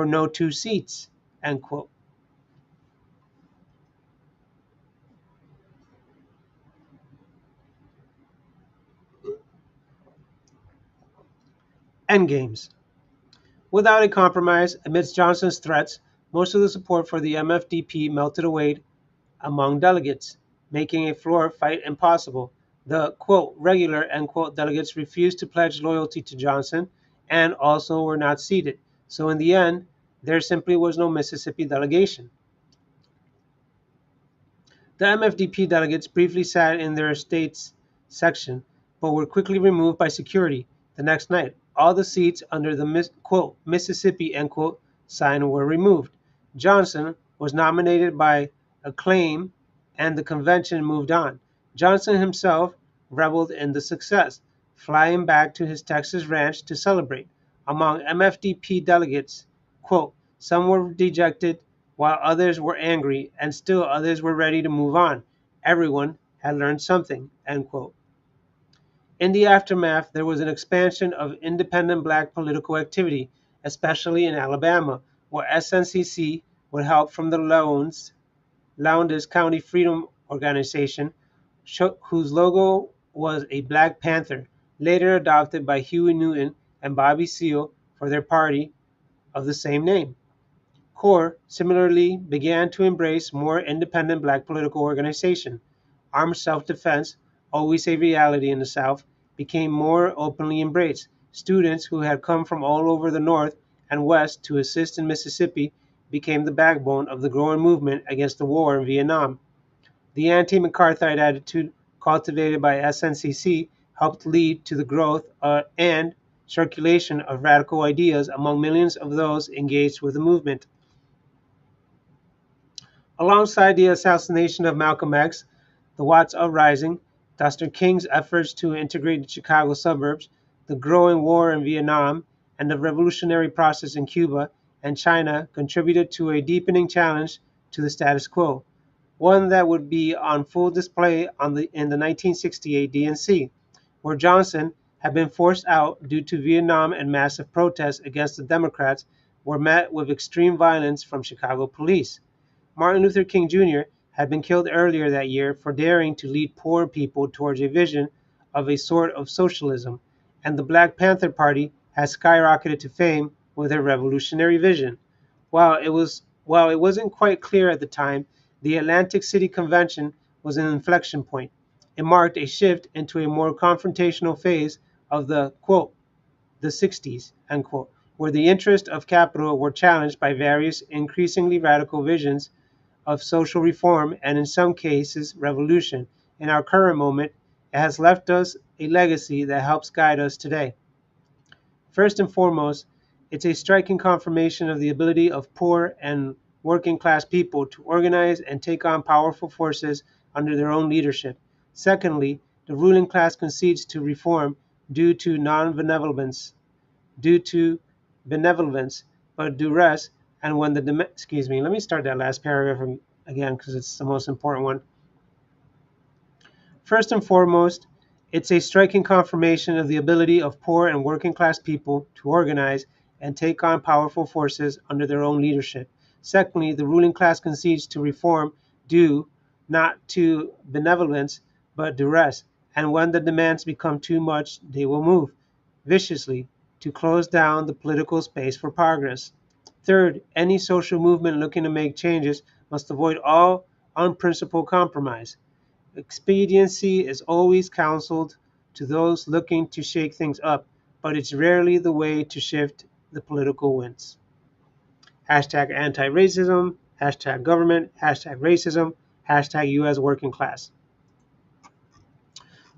no 2 seats," end quote. endgames. Without a compromise, amidst Johnson's threats, most of the support for the MFDP melted away among delegates, making a floor fight impossible. The quote, regular end quote, delegates refused to pledge loyalty to Johnson and also were not seated. So in the end, there simply was no Mississippi delegation. The MFDP delegates briefly sat in their estates section, but were quickly removed by security. The next night, all the seats under the quote, Mississippi end quote, sign were removed. Johnson was nominated by acclaim, and the convention moved on. Johnson himself reveled in the success, flying back to his Texas ranch to celebrate. Among MFDP delegates, quote, some were dejected, while others were angry, and still others were ready to move on. Everyone had learned something, end quote. In the aftermath, there was an expansion of independent black political activity, especially in Alabama, where SNCC, with help from the Lowndes County Freedom Organization, whose logo was a Black Panther, later adopted by Huey Newton and Bobby Seale for their party of the same name. CORE similarly began to embrace more independent black political organization. Armed self-defense, always a reality in the South, became more openly embraced. Students who had come from all over the North and West to assist in Mississippi became the backbone of the growing movement against the war in Vietnam. The anti-McCarthyite attitude cultivated by SNCC helped lead to the growth and circulation of radical ideas among millions of those engaged with the movement. Alongside the assassination of Malcolm X, the Watts Uprising, Dr. King's efforts to integrate the Chicago suburbs, the growing war in Vietnam, and the revolutionary process in Cuba and China contributed to a deepening challenge to the status quo, one that would be on full display in the 1968 DNC, where Johnson had been forced out due to Vietnam and massive protests against the Democrats were met with extreme violence from Chicago police. Martin Luther King Jr. had been killed earlier that year for daring to lead poor people towards a vision of a sort of socialism, and the Black Panther Party had skyrocketed to fame with their revolutionary vision. While it wasn't quite clear at the time, the Atlantic City Convention was an inflection point. It marked a shift into a more confrontational phase of the quote, the 60s, end quote, where the interests of capital were challenged by various increasingly radical visions of social reform and in some cases revolution. In our current moment, it has left us a legacy that helps guide us today. First and foremost, it's a striking confirmation of the ability of poor and working class people to organize and take on powerful forces under their own leadership. Secondly, the ruling class concedes to reform due to non-benevolence, due to benevolence, but duress, and when the excuse me, let me start that last paragraph again because it's the most important one. First and foremost, it's a striking confirmation of the ability of poor and working class people to organize and take on powerful forces under their own leadership. Secondly, the ruling class concedes to reform due not to benevolence but duress, and when the demands become too much, they will move viciously to close down the political space for progress. Third, any social movement looking to make changes must avoid all unprincipled compromise. Expediency is always counseled to those looking to shake things up, but it's rarely the way to shift the political winds. Hashtag anti-racism, hashtag government, hashtag racism, hashtag US working class.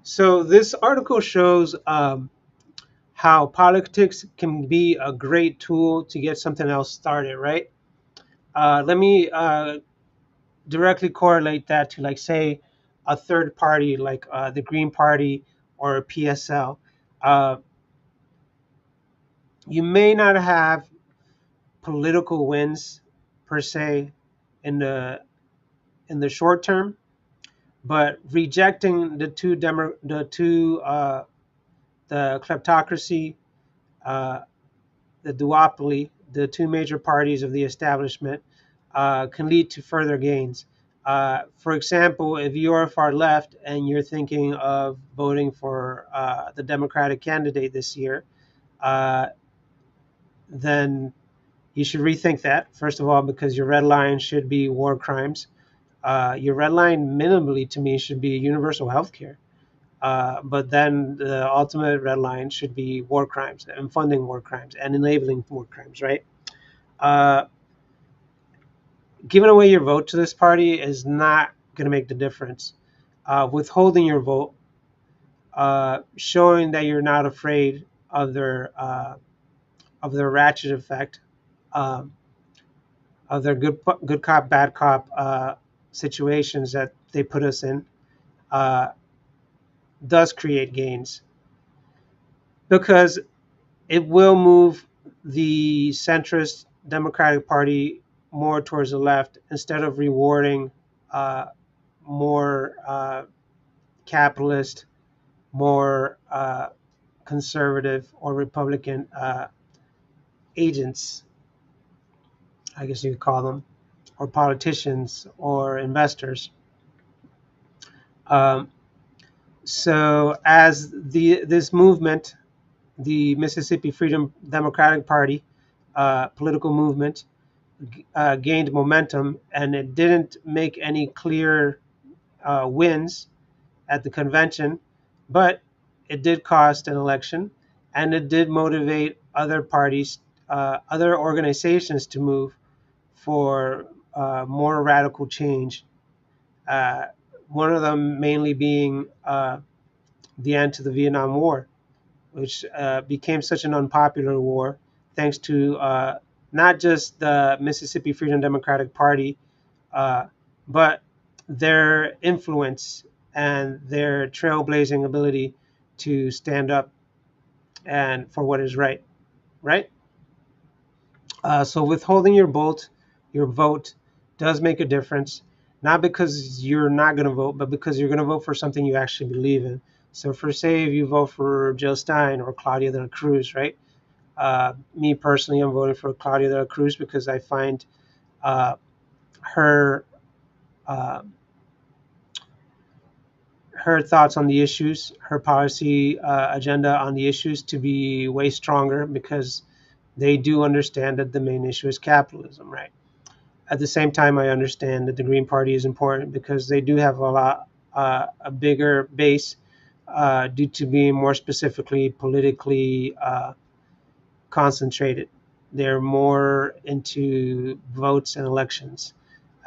So this article shows how politics can be a great tool to get something else started, right? Let me directly correlate that to, like, say, a third party like the Green Party or a PSL. Uh, you may not have political wins per se in the short term, but rejecting the kleptocracy, uh, the duopoly, the two major parties of the establishment, can lead to further gains. For example, if you're far left and you're thinking of voting for the Democratic candidate this year, uh, then you should rethink that, first of all, because your red line should be war crimes. Your red line, minimally, to me, should be universal health care. But then the ultimate red line should be war crimes and funding war crimes and enabling war crimes, right? Uh, Giving away your vote to this party is not going to make the difference. Withholding your vote, showing that you're not afraid of their ratchet effect, um, of their good cop bad cop situations that they put us in, uh, does create gains because it will move the centrist Democratic Party more towards the left instead of rewarding uh, more capitalist, more conservative or Republican agents, I guess you could call them, or politicians or investors. Um, so as this movement, the Mississippi Freedom Democratic Party political movement, gained momentum, and it didn't make any clear wins at the convention, but it did cost an election, and it did motivate other parties, other organizations to move for more radical change. Uh, One of them mainly being the end to the Vietnam War, which became such an unpopular war thanks to not just the Mississippi Freedom Democratic Party, uh, but their influence and their trailblazing ability to stand up and for what is right. Right. So withholding your vote does make a difference, not because you're not going to vote, but because you're going to vote for something you actually believe in. So, for say, if you vote for Jill Stein or Claudia de la Cruz, right? Me personally, I'm voting for Claudia de la Cruz because I find uh, her uh, her thoughts on the issues, her policy agenda on the issues to be way stronger because they do understand that the main issue is capitalism, right? At the same time, I understand that the Green Party is important because they do have a bigger base due to being more specifically politically concentrated. They're more into votes and elections,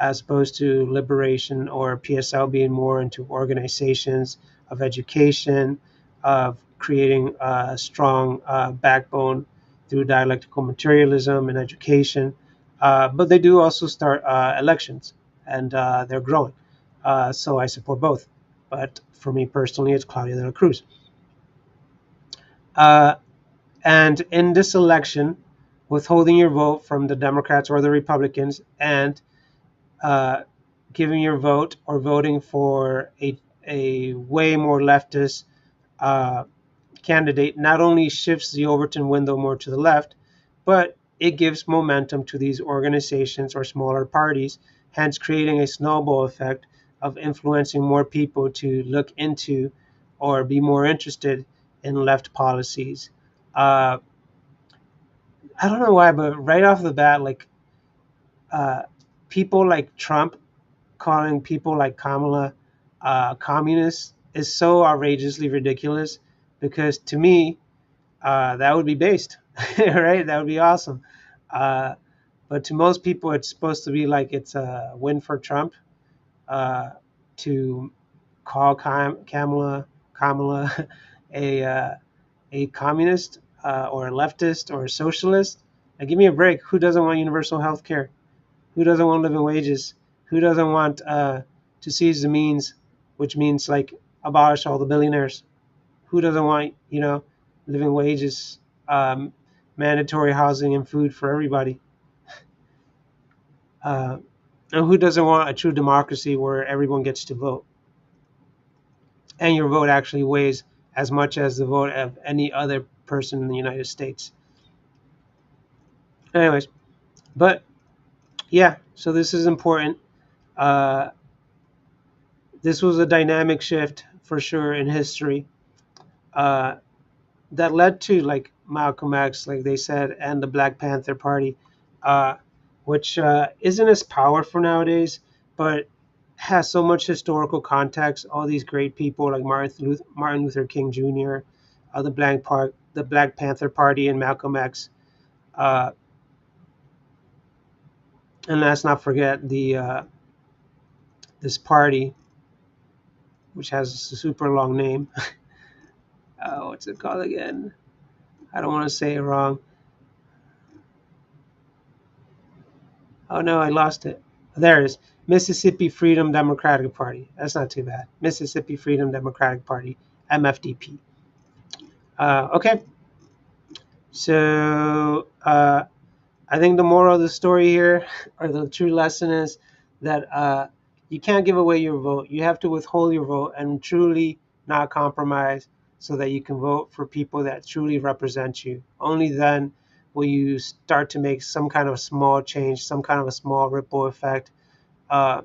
as opposed to liberation or PSL being more into organizations of education, of creating a strong backbone through dialectical materialism and education. But they do also start elections, and they're growing. So I support both. But for me personally, it's Claudia de la Cruz. Uh, and in this election, withholding your vote from the Democrats or the Republicans and uh, giving your vote or voting for a way more leftist uh, candidate not only shifts the Overton window more to the left, but it gives momentum to these organizations or smaller parties, hence creating a snowball effect of influencing more people to look into or be more interested in left policies. Uh, I don't know why, but right off the bat, like uh, people like Trump calling people like Kamala communists is so outrageously ridiculous because to me, that would be based, right? That would be awesome. Uh, but to most people, it's supposed to be like it's a win for Trump uh, to call Kamala a a communist or a leftist or a socialist. Like, give me a break. Who doesn't want universal health care? Who doesn't want living wages? Who doesn't want to seize the means, which means like abolish all the billionaires? Who doesn't want, living wages, mandatory housing and food for everybody? Uh, and who doesn't want a true democracy where everyone gets to vote and your vote actually weighs as much as the vote of any other person in the United States? Anyways, but yeah, so this is important. Uh, this was a dynamic shift for sure in history uh, that led to like Malcolm X, like they said, and the Black Panther Party, uh, which isn't as powerful nowadays, but has so much historical context. All these great people like Martin Luther King Jr., the Black Panther Party, and Malcolm X. Uh, and let's not forget the this party, which has a super long name. What's it called again? I don't want to say it wrong. Oh no, I lost it. There it is. Mississippi Freedom Democratic Party. That's not too bad. Mississippi Freedom Democratic Party, MFDP. Okay, so I think the moral of the story here, or the true lesson, is that you can't give away your vote. You have to withhold your vote and truly not compromise so that you can vote for people that truly represent you. Only then will you start to make some kind of small change, some kind of a small ripple effect. Uh,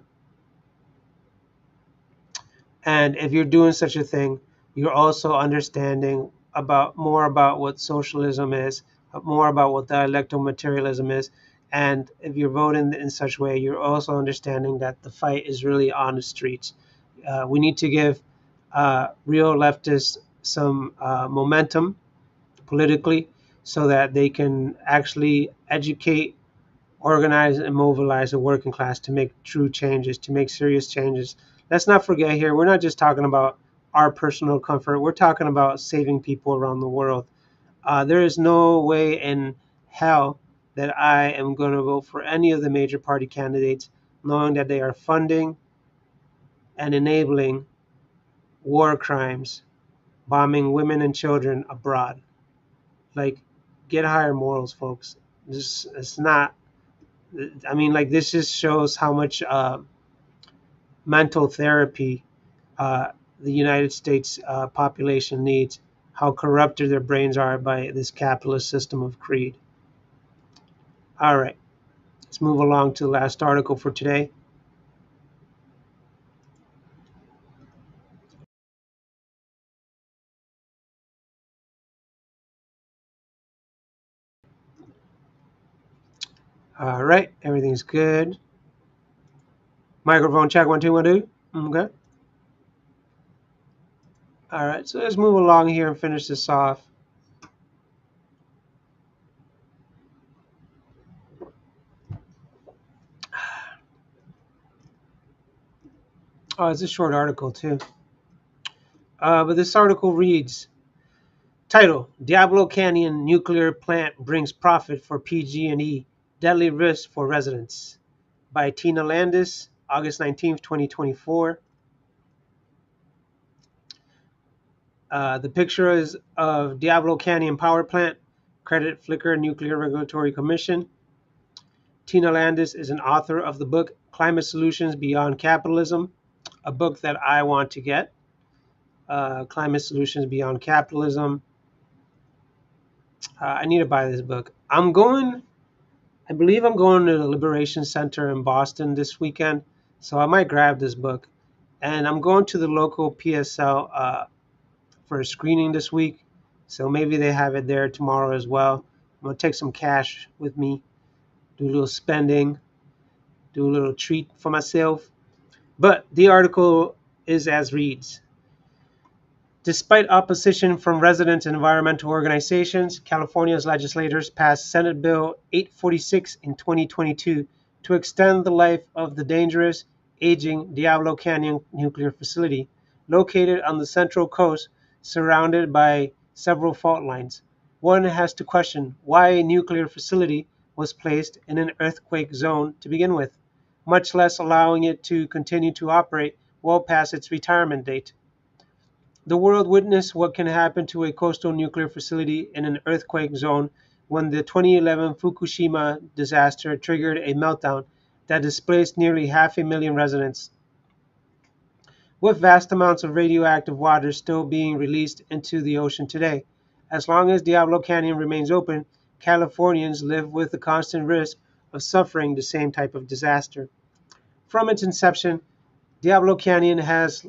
And if you're doing such a thing, you're also understanding about more about what socialism is, more about what dialectal materialism is. And if you're voting in such way, you're also understanding that the fight is really on the streets. We need to give real leftists some momentum politically so that they can actually educate, organize, and mobilize the working class to make true changes, to make serious changes. Let's not forget here, we're not just talking about our personal comfort, we're talking about saving people around the world. There is no way in hell that I am going to vote for any of the major party candidates knowing that they are funding and enabling war crimes, bombing women and children abroad. Like, get higher morals, folks. This it's not. I mean, like, this just shows how much mental therapy uh, the United States population needs, how corrupted their brains are by this capitalist system of greed. All right, let's move along to the last article for today. All right, everything's good. Microphone check, 1 2 1 2. Okay. All right, so let's move along here and finish this off. Oh, it's a short article too. But this article reads, title: Diablo Canyon Nuclear Plant Brings Profit for PG&E, Deadly Risk for Residents, by Tina Landis, August 19th, 2024. The picture is of Diablo Canyon Power Plant, Credit Flicker Nuclear Regulatory Commission. Tina Landis is an author of the book Climate Solutions Beyond Capitalism, a book that I want to get. Climate Solutions Beyond Capitalism. I need to buy this book. I believe I'm going to the Liberation Center in Boston this weekend, so I might grab this book. And I'm going to the local PSL for a screening this week, so maybe they have it there tomorrow as well. I'm going to take some cash with me, do a little spending, do a little treat for myself. But the article is as reads. Despite opposition from residents and environmental organizations, California's legislators passed Senate Bill 846 in 2022 to extend the life of the dangerous, aging Diablo Canyon nuclear facility, located on the Central Coast, surrounded by several fault lines. One has to question why a nuclear facility was placed in an earthquake zone to begin with, much less allowing it to continue to operate well past its retirement date. The world witnessed what can happen to a coastal nuclear facility in an earthquake zone when the 2011 Fukushima disaster triggered a meltdown that displaced nearly 500,000 residents. With vast amounts of radioactive water still being released into the ocean today, as long as Diablo Canyon remains open, Californians live with the constant risk of suffering the same type of disaster. From its inception, Diablo Canyon has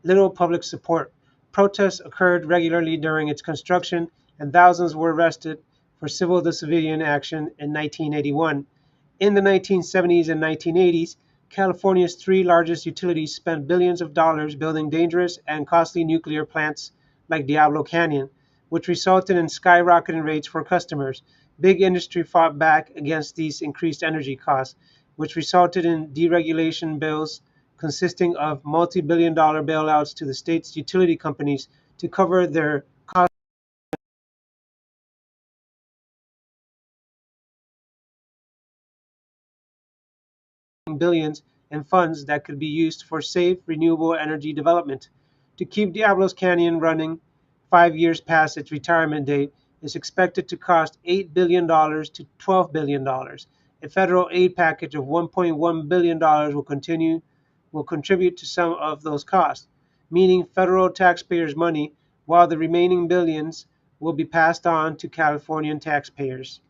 little public support. Protests occurred regularly during its construction, and thousands were arrested for civil disobedience action in 1981. In the 1970s and 1980s, California's three largest utilities spent billions of dollars building dangerous and costly nuclear plants like Diablo Canyon, which resulted in skyrocketing rates for customers. Big industry fought back against these increased energy costs, which resulted in deregulation bills consisting of multi-billion dollar bailouts to the state's utility companies to cover their costs billions in funds that could be used for safe, renewable energy development. To keep Diablos Canyon running 5 years past its retirement date is expected to cost $8 billion to $12 billion. A federal aid package of $1.1 billion will contribute to some of those costs, meaning federal taxpayers' money, while the remaining billions will be passed on to Californian taxpayers.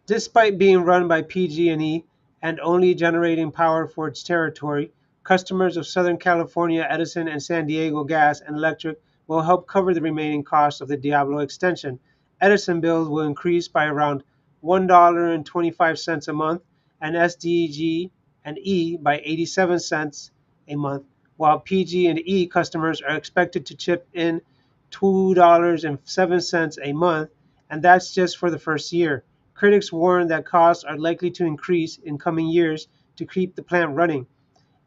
Despite being run by PG&E and only generating power for its territory, customers of Southern California Edison and San Diego Gas and Electric will help cover the remaining costs of the Diablo extension. Edison bills will increase by around $1.25 a month, and SDG and E by 87 cents a month, while PG&E customers are expected to chip in $2.07 a month, and that's just for the first year. Critics warn that costs are likely to increase in coming years to keep the plant running,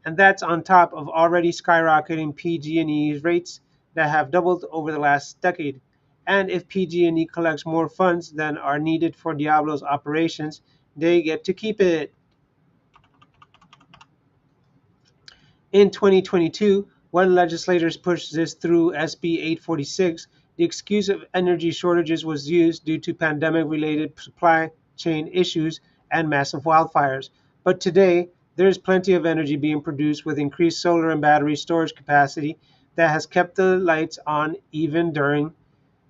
and that's on top of already skyrocketing PG&E rates that have doubled over the last decade. And if PG&E collects more funds than are needed for Diablo's operations, they get to keep it. In 2022, when legislators pushed this through SB 846, the excuse of energy shortages was used due to pandemic-related supply chain issues and massive wildfires. But today, there is plenty of energy being produced with increased solar and battery storage capacity that has kept the lights on even during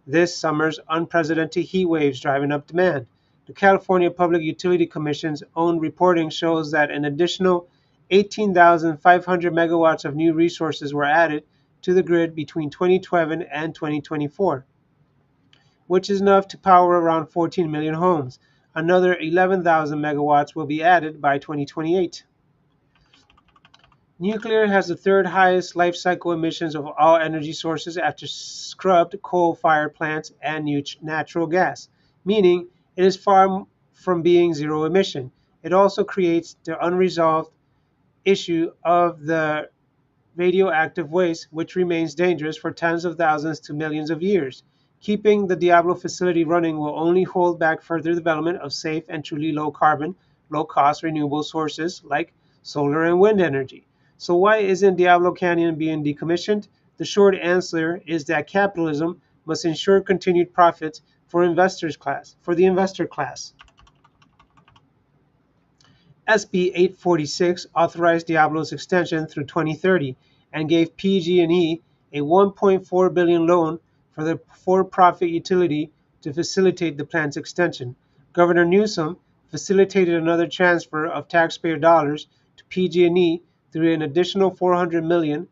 this summer's unprecedented heat waves driving up demand. The California Public Utility Commission's own reporting shows that an additional 18,500 megawatts of new resources were added to the grid between 2012 and 2024, which is enough to power around 14 million homes. Another 11,000 megawatts will be added by 2028. Nuclear has the third highest life cycle emissions of all energy sources after scrubbed coal-fired plants and natural gas, meaning it is far from being zero emission. It also creates the unresolved issue of the radioactive waste, which remains dangerous for tens of thousands to millions of years. Keeping the Diablo facility running will only hold back further development of safe and truly low carbon, low cost renewable sources like solar and wind energy. So why isn't Diablo Canyon being decommissioned? The short answer is that capitalism must ensure continued profits for the investor class. SB 846 authorized Diablo's extension through 2030 and gave PG&E a $1.4 billion loan for the for-profit utility to facilitate the plant's extension. Governor Newsom facilitated another transfer of taxpayer dollars to PG&E through an additional $400 million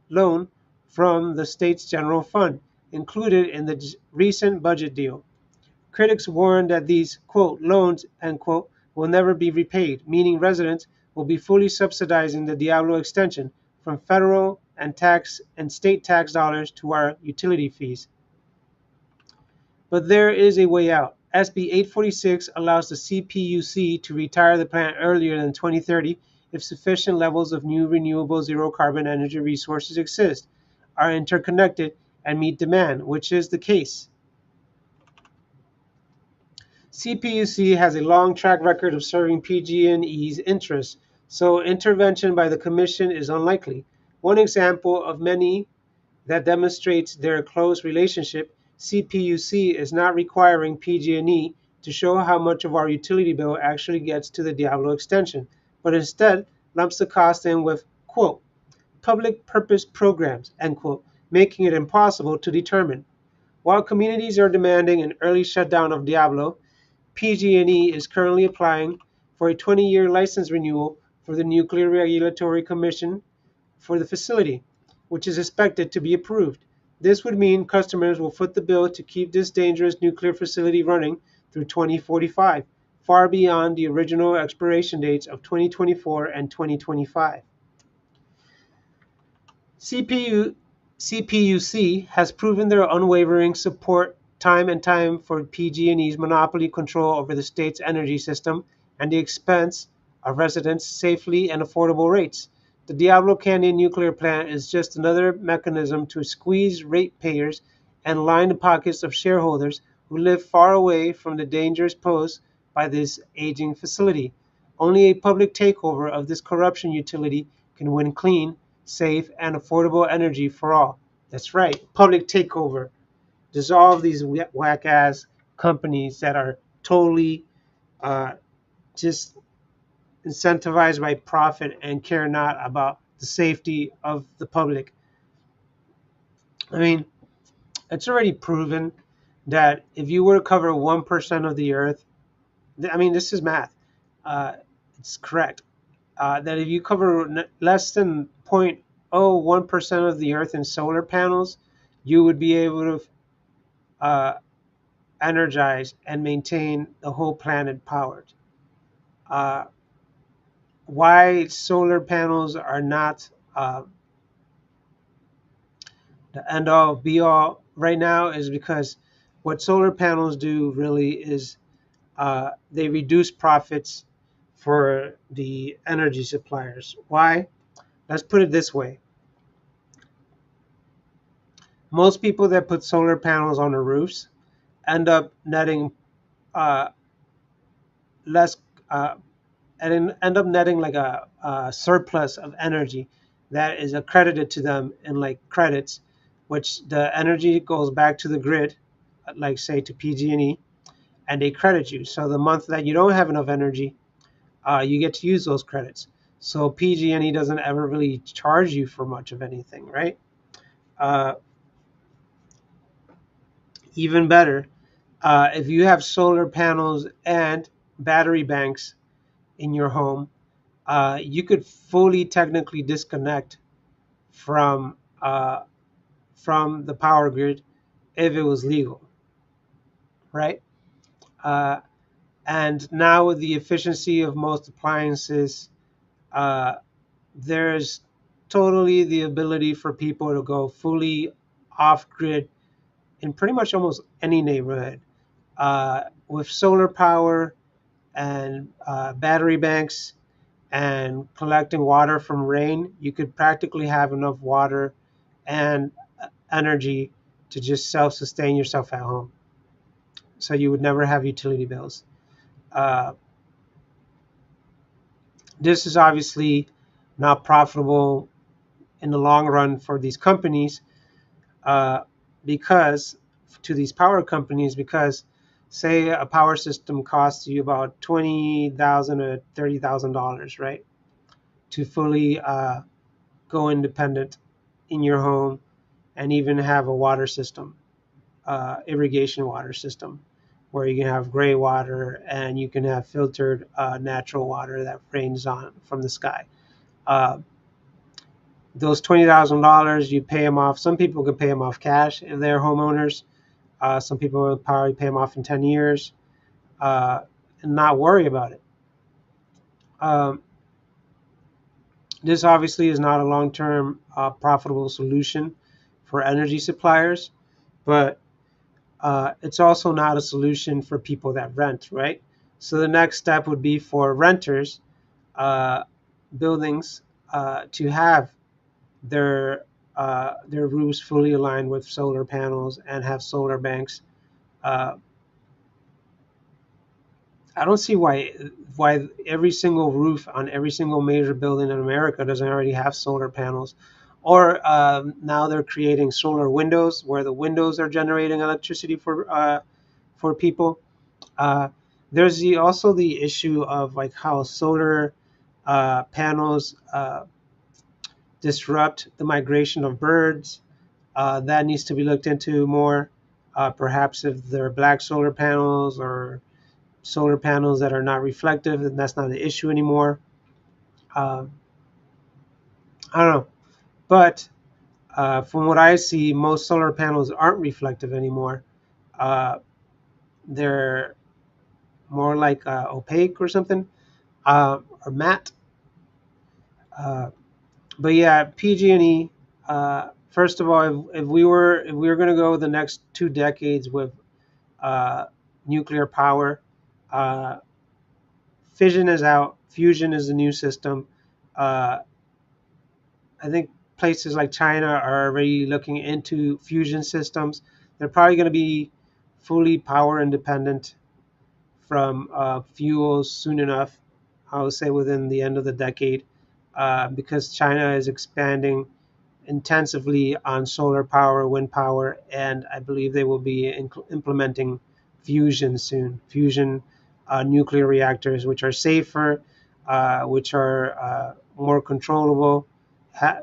loan from the state's general fund, included in the recent budget deal. Critics warn that these, quote, loans, end quote, will never be repaid, meaning residents will be fully subsidizing the Diablo extension from federal and state tax dollars to our utility fees. But there is a way out. SB 846 allows the CPUC to retire the plant earlier than 2030 if sufficient levels of new renewable zero-carbon energy resources exist, are interconnected, and meet demand, which is the case. CPUC has a long track record of serving PG&E's interests, so intervention by the Commission is unlikely. One example of many that demonstrates their close relationship, CPUC is not requiring PG&E to show how much of our utility bill actually gets to the Diablo extension, but instead lumps the cost in with, quote, public purpose programs, end quote, making it impossible to determine. While communities are demanding an early shutdown of Diablo, PG&E is currently applying for a 20-year license renewal for the Nuclear Regulatory Commission for the facility, which is expected to be approved. This would mean customers will foot the bill to keep this dangerous nuclear facility running through 2045, far beyond the original expiration dates of 2024 and 2025. CPU, CPUC has proven their unwavering support time and time for PG&E's monopoly control over the state's energy system and the expense of residents safely and affordable rates. The Diablo Canyon nuclear plant is just another mechanism to squeeze ratepayers and line the pockets of shareholders who live far away from the dangers posed by this aging facility. Only a public takeover of this corruption utility can win clean, safe, and affordable energy for all. That's right, public takeover. Dissolve these whack ass companies that are totally uh, just incentivized by profit and care not about the safety of the public. I mean, it's already proven that if you were to cover 1% of the earth, I mean, this is math. Uh, it's correct. That if you cover less than 0.01% of the earth in solar panels, you would be able to energize and maintain the whole planet powered. Uh, why solar panels are not the end all be all right now is because what solar panels do really is they reduce profits for the energy suppliers. Why? Let's put it this way. Most people that put solar panels on the roofs end up netting uh, less uh, and end up netting like a surplus of energy that is accredited to them in like credits, which the energy goes back to the grid, like say to PG&E, and they credit you. So the month that you don't have enough energy, you get to use those credits. So PG&E doesn't ever really charge you for much of anything, right? Uh, Even better, if you have solar panels and battery banks in your home, you could fully technically disconnect from uh, from the power grid if it was legal, right? Uh, and now with the efficiency of most appliances, uh, there's totally the ability for people to go fully off grid in pretty much almost any neighborhood. With solar power and battery banks and collecting water from rain, you could practically have enough water and energy to just self-sustain yourself at home. So you would never have utility bills. Uh, this is obviously not profitable in the long run for these companies uh, because to these power companies because say a power system costs you about $20,000 to $30,000, right, to fully go independent in your home and even have a water system, irrigation water system, where you can have gray water and you can have filtered natural water that rains on from the sky. Uh, those $20,000, you pay them off. Some people can pay them off cash if they're homeowners. Some people will probably pay them off in 10 years and not worry about it. Um, this obviously is not a long-term profitable solution for energy suppliers, but it's also not a solution for people that rent, right? So the next step would be for renters, uh, buildings, to have their roofs fully aligned with solar panels and have solar banks. Uh, I don't see why every single roof on every single major building in America doesn't already have solar panels. Or now they're creating solar windows where the windows are generating electricity for people. Uh, there's also the issue of like how solar panels disrupt the migration of birds. That needs to be looked into more. Perhaps if there are black solar panels or solar panels that are not reflective, then that's not an issue anymore. Um, I don't know, but From what I see, most solar panels aren't reflective anymore. Uh, they're more like opaque or something, or matte. Uh, but yeah, PG&E. First of all, if we were going to go the next 2 decades with uh, nuclear power, uh, fission is out. Fusion is the new system. Uh, I think places like China are already looking into fusion systems. They're probably going to be fully power independent from fuels soon enough. I would say within the end of the decade, because China is expanding intensively on solar power, wind power, and I believe they will be implementing fusion soon. Fusion nuclear reactors, which are safer, which are more controllable,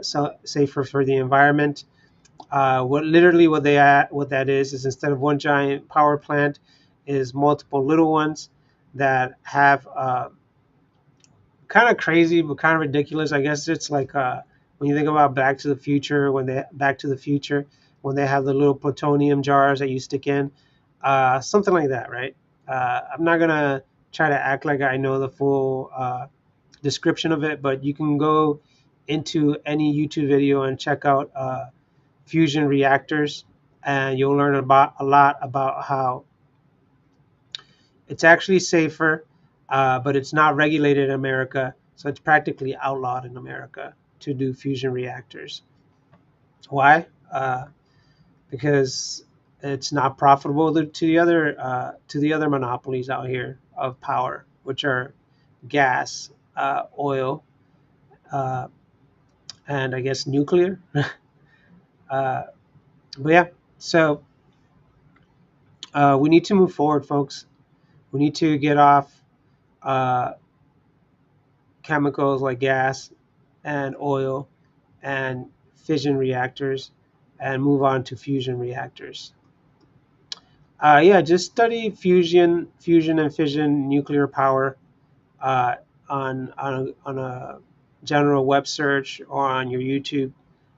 so safer for the environment. What that is instead of one giant power plant, is multiple little ones that have kind of crazy but kind of ridiculous. I guess it's like when you think about Back to the Future when they have the little plutonium jars that you stick in, something like that, right? I'm not gonna try to act like I know the full description of it, but you can go into any YouTube video and check out fusion reactors, and you'll learn about a lot about how it's actually safer, but it's not regulated in America, so it's practically outlawed in America to do fusion reactors. Why? Because it's not profitable to the other monopolies out here of power, which are gas, oil, uh, and I guess nuclear. uh, but yeah, so we need to move forward, folks. We need to get off uh, chemicals like gas and oil and fission reactors and move on to fusion reactors. Yeah, just study fusion and fission nuclear power uh, on a general web search or on your YouTube,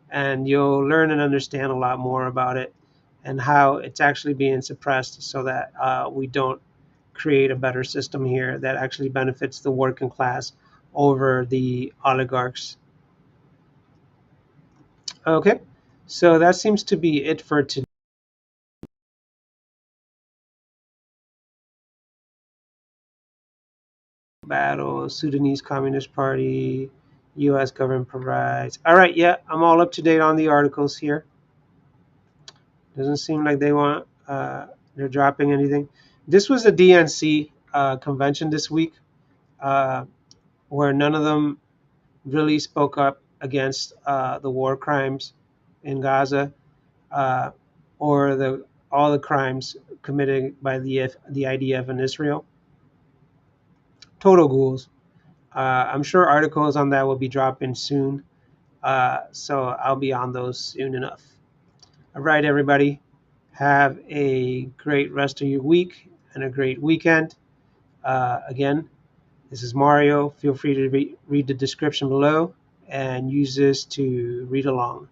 and you'll learn and understand a lot more about it and how it's actually being suppressed so that we don't create a better system here that actually benefits the working class over the oligarchs. Okay, so that seems to be it for today. Battle, Sudanese Communist Party, U.S. government provides. All right, yeah, I'm all up to date on the articles here. Doesn't seem like they're dropping anything. This was a DNC convention this week, uh, where none of them really spoke up against the war crimes in Gaza, uh, or the all the crimes committed by the IDF in Israel. Total ghouls. I'm sure articles on that will be dropping soon, so I'll be on those soon enough. All right, everybody, have a great rest of your week and a great weekend. Again, this is Mario. Feel free to read the description below and use this to read along.